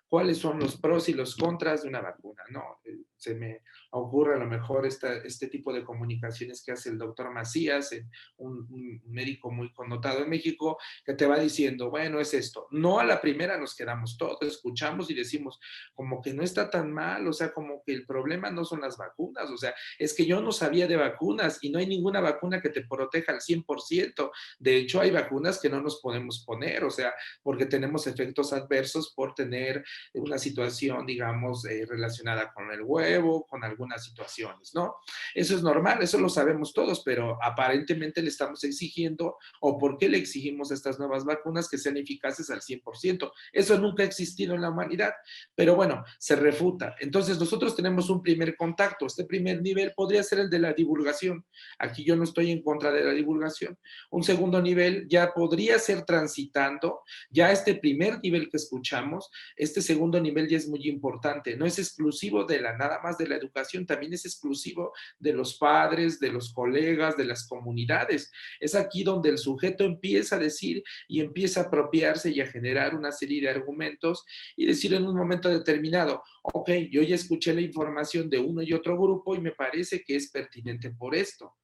[SPEAKER 7] cuáles son los pros y los contras de una vacuna, ¿no? Se me ocurre a lo mejor este tipo de comunicaciones que hace el doctor Macías, un médico muy connotado en México, que te va diciendo, bueno, es esto. No a la primera nos quedamos todos, escuchamos y decimos, como que no está tan mal, o sea, como que el problema no son las vacunas, o sea, es que yo no sabía de vacunas y no hay ninguna vacuna que te proteja al 100%. De hecho, hay vacunas que no nos podemos poner, o sea, porque tenemos efectos adversos por tener una situación, digamos, relacionada con el huevo, con algunas situaciones, ¿no? Eso es normal, eso lo sabemos todos, pero aparentemente le estamos exigiendo, o ¿por qué le exigimos a estas nuevas vacunas que sean eficaces al 100%? Eso nunca ha existido en la humanidad, pero bueno, se refuta. Entonces nosotros tenemos un primer contacto, este primer nivel podría ser el de la divulgación. Aquí yo no estoy en contra de la divulgación. Un segundo nivel ya podría ser transitando, ya este primer nivel que escuchamos, este segundo nivel ya es muy importante, no es exclusivo de nada más de la educación, también es exclusivo de los padres, de los colegas, de las comunidades. Es aquí donde el sujeto empieza a decir y empieza a apropiarse y a generar una serie de argumentos y decir en un momento determinado, ok, yo ya escuché la información de uno y otro grupo y me parece que es pertinente por esto.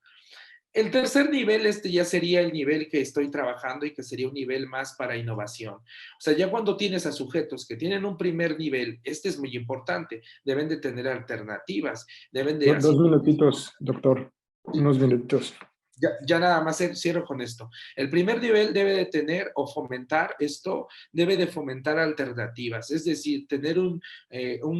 [SPEAKER 7] El tercer nivel, ya sería el nivel que estoy trabajando y que sería un nivel más para innovación. O sea, ya cuando tienes a sujetos que tienen un primer nivel, este es muy importante, deben de tener alternativas, deben de...
[SPEAKER 2] Dos minutitos, doctor, unos minutitos.
[SPEAKER 7] Ya nada más cierro con esto. El primer nivel debe de tener o fomentar debe de fomentar alternativas, es decir, tener un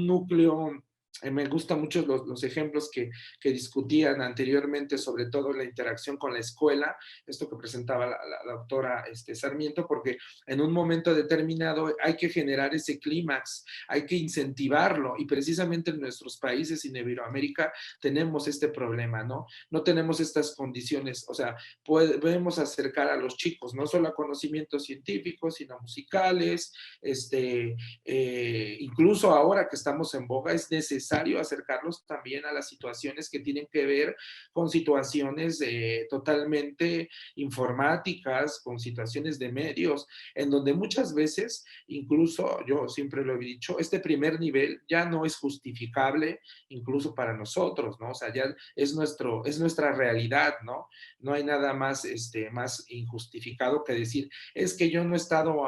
[SPEAKER 7] núcleo Me gustan mucho los ejemplos que discutían anteriormente, sobre todo la interacción con la escuela, esto que presentaba la doctora Sarmiento, porque en un momento determinado hay que generar ese clímax, hay que incentivarlo, y precisamente en nuestros países y en Iberoamérica tenemos este problema, ¿no? No tenemos estas condiciones, o sea, podemos acercar a los chicos no solo a conocimientos científicos, sino musicales, incluso ahora que estamos en boga, es necesario acercarlos también a las situaciones que tienen que ver con situaciones totalmente informáticas, con situaciones de medios, en donde muchas veces, incluso yo siempre lo he dicho, este primer nivel ya no es justificable incluso para nosotros, ¿no? O sea, ya es nuestra realidad, ¿no? No hay nada más, más injustificado que decir, es que yo no he estado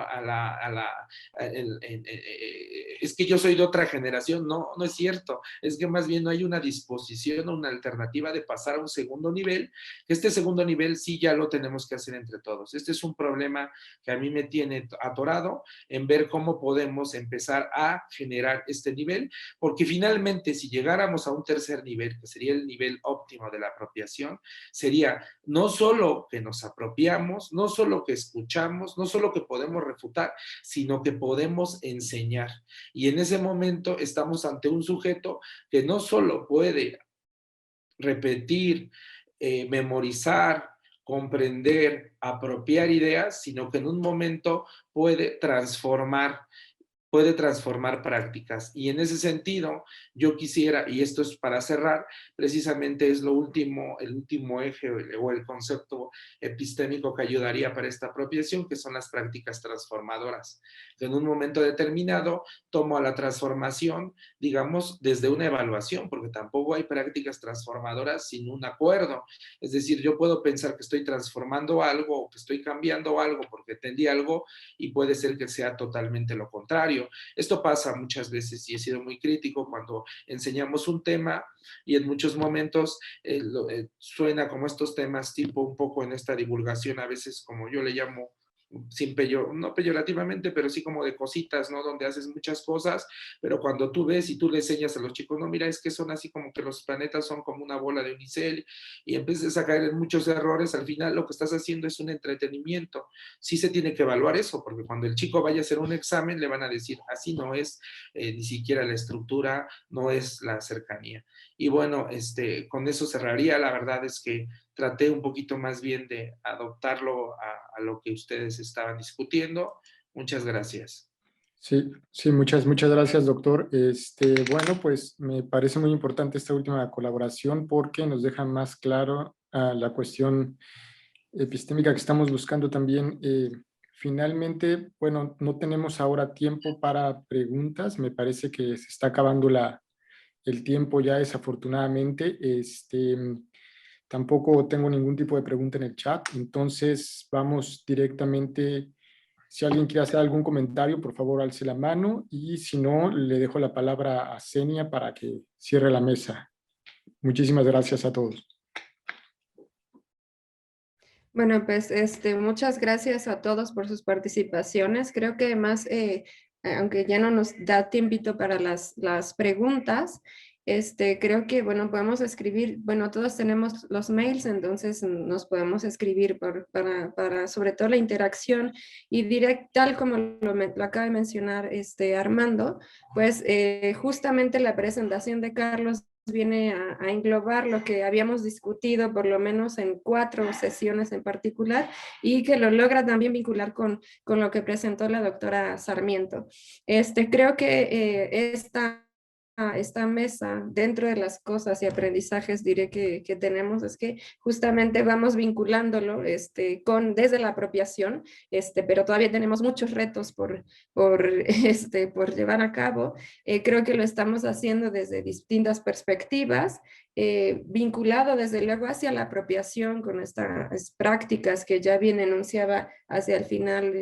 [SPEAKER 7] es que yo soy de otra generación. No, no es cierto. Es que más bien no hay una disposición o una alternativa de pasar a un segundo nivel. Este segundo nivel sí ya lo tenemos que hacer entre todos. Este es un problema que a mí me tiene atorado en ver cómo podemos empezar a generar este nivel, porque finalmente si llegáramos a un tercer nivel, que sería el nivel óptimo de la apropiación, sería no solo que nos apropiamos, no solo que escuchamos, no solo que podemos refutar, sino que podemos enseñar. Y en ese momento estamos ante un sujeto que no solo puede repetir, memorizar, comprender, apropiar ideas, sino que en un momento puede transformar prácticas. Y en ese sentido, yo quisiera, y esto es para cerrar, precisamente es el último eje o el concepto epistémico que ayudaría para esta apropiación, que son las prácticas transformadoras. Que en un momento determinado tomo a la transformación, digamos, desde una evaluación, porque tampoco hay prácticas transformadoras sin un acuerdo. Es decir, yo puedo pensar que estoy transformando algo o que estoy cambiando algo porque entendí algo, y puede ser que sea totalmente lo contrario. Esto pasa muchas veces y he sido muy crítico cuando enseñamos un tema y en muchos momentos suena como estos temas tipo un poco en esta divulgación, a veces como yo le llamo, no peyorativamente, pero sí como de cositas, ¿no? Donde haces muchas cosas, pero cuando tú ves y tú le enseñas a los chicos, no, mira, es que son así como que los planetas son como una bola de unicel, y empiezas a caer en muchos errores, al final lo que estás haciendo es un entretenimiento. Sí se tiene que evaluar eso, porque cuando el chico vaya a hacer un examen, le van a decir, así no es ni siquiera la estructura, no es la cercanía. Y bueno, con eso cerraría. La verdad es que traté un poquito más bien de adoptarlo a lo que ustedes estaban discutiendo. Muchas gracias.
[SPEAKER 2] Sí, sí, muchas gracias, doctor. Bueno, pues me parece muy importante esta última colaboración porque nos deja más claro la cuestión epistémica que estamos buscando también. Finalmente, bueno, no tenemos ahora tiempo para preguntas. Me parece que se está acabando el tiempo ya, desafortunadamente. Tampoco tengo ningún tipo de pregunta en el chat, entonces vamos directamente. Si alguien quiere hacer algún comentario, por favor, alce la mano, y si no, le dejo la palabra a Senia para que cierre la mesa. Muchísimas gracias a todos.
[SPEAKER 1] Bueno, pues muchas gracias a todos por sus participaciones. Creo que más, aunque ya no nos da tiempito para las preguntas, creo que, bueno, podemos escribir, bueno, todos tenemos los mails, entonces nos podemos escribir para sobre todo la interacción y tal como lo acaba de mencionar Armando, pues justamente la presentación de Carlos viene a englobar lo que habíamos discutido por lo menos en 4 sesiones en particular, y que lo logra también vincular con lo que presentó la doctora Sarmiento. Creo que esta mesa, dentro de las cosas y aprendizajes, diré que tenemos, es que justamente vamos vinculándolo desde la apropiación, pero todavía tenemos muchos retos por llevar a cabo. Creo que lo estamos haciendo desde distintas perspectivas, vinculado desde luego hacia la apropiación con estas prácticas que ya bien enunciaba hacia el final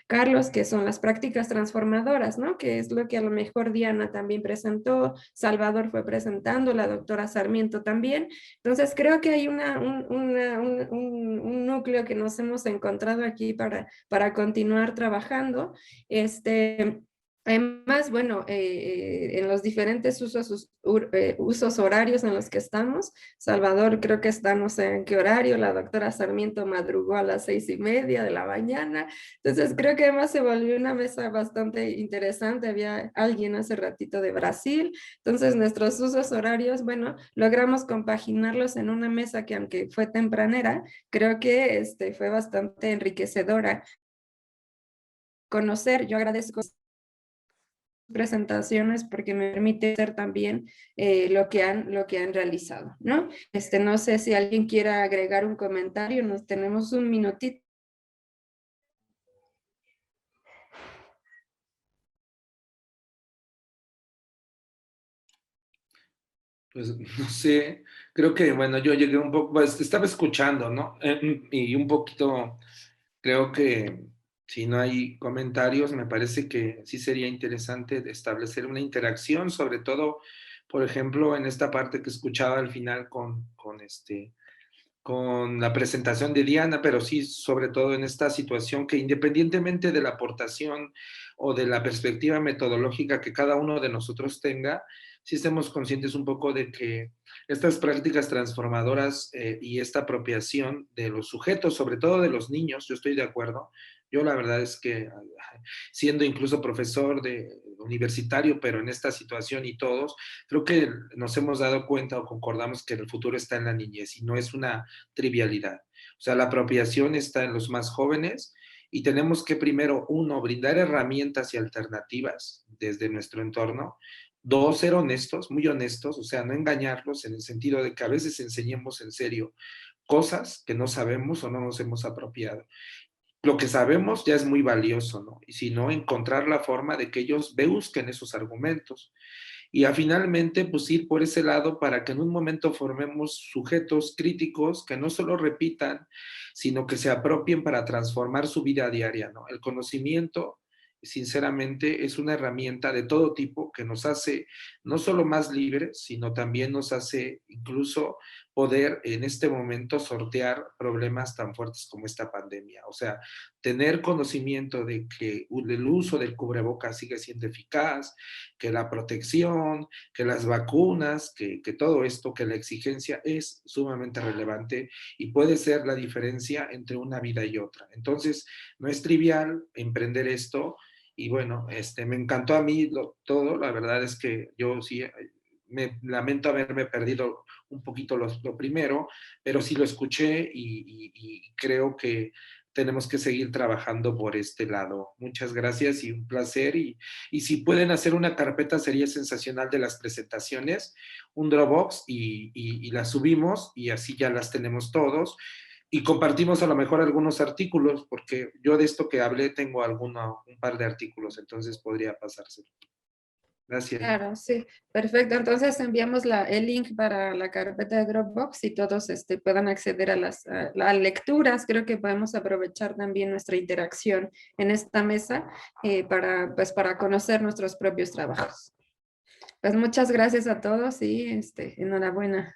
[SPEAKER 1] Carlos, que son las prácticas transformadoras, ¿no? Que es lo que a lo mejor Diana también presentó, Salvador fue presentando, la doctora Sarmiento también. Entonces creo que hay un núcleo que nos hemos encontrado aquí para continuar trabajando. Además, bueno, en los diferentes usos horarios en los que estamos, Salvador creo que está, no sé en qué horario, la doctora Sarmiento madrugó a las 6:30 de la mañana, entonces creo que además se volvió una mesa bastante interesante, había alguien hace ratito de Brasil, entonces nuestros usos horarios, bueno, logramos compaginarlos en una mesa que aunque fue tempranera, creo que fue bastante enriquecedora conocer, yo agradezco presentaciones porque me permite hacer también lo que han realizado, ¿no? No sé si alguien quiera agregar un comentario, nos tenemos un minutito.
[SPEAKER 7] Pues no sé, creo que, bueno, yo llegué un poco, pues, estaba escuchando, ¿no? Y un poquito, creo que si no hay comentarios, me parece que sí sería interesante establecer una interacción, sobre todo, por ejemplo, en esta parte que escuchaba al final con la presentación de Diana, pero sí, sobre todo en esta situación que independientemente de la aportación o de la perspectiva metodológica que cada uno de nosotros tenga, sí estemos conscientes un poco de que estas prácticas transformadoras y esta apropiación de los sujetos, sobre todo de los niños, yo estoy de acuerdo. Yo la verdad es que siendo incluso profesor de universitario, pero en esta situación y todos, creo que nos hemos dado cuenta o concordamos que el futuro está en la niñez y no es una trivialidad. O sea, la apropiación está en los más jóvenes y tenemos que primero, uno, brindar herramientas y alternativas desde nuestro entorno. Dos, ser honestos, muy honestos, o sea, no engañarlos en el sentido de que a veces enseñemos en serio cosas que no sabemos o no nos hemos apropiado. Lo que sabemos ya es muy valioso, ¿no? Y si no, encontrar la forma de que ellos busquen esos argumentos y a finalmente pues ir por ese lado para que en un momento formemos sujetos críticos que no solo repitan, sino que se apropien para transformar su vida diaria, ¿no? El conocimiento, sinceramente, es una herramienta de todo tipo que nos hace no solo más libres, sino también nos hace incluso poder en este momento sortear problemas tan fuertes como esta pandemia. O sea, tener conocimiento de que el uso del cubrebocas sigue siendo eficaz, que la protección, que las vacunas, que todo esto, que la exigencia es sumamente relevante y puede ser la diferencia entre una vida y otra. Entonces, no es trivial emprender esto y bueno, me encantó a mí todo, la verdad es que yo sí me lamento haberme perdido un poquito lo primero, pero sí lo escuché y creo que tenemos que seguir trabajando por este lado. Muchas gracias y un placer. Y si pueden hacer una carpeta sería sensacional de las presentaciones, un Dropbox y las subimos y así ya las tenemos todos. Y compartimos a lo mejor algunos artículos, porque yo de esto que hablé tengo un par de artículos, entonces podría pasárselo. Gracias.
[SPEAKER 1] Claro, sí, perfecto. Entonces enviamos el link para la carpeta de Dropbox y todos puedan acceder a las lecturas. Creo que podemos aprovechar también nuestra interacción en esta mesa para conocer nuestros propios trabajos. Pues muchas gracias a todos y enhorabuena.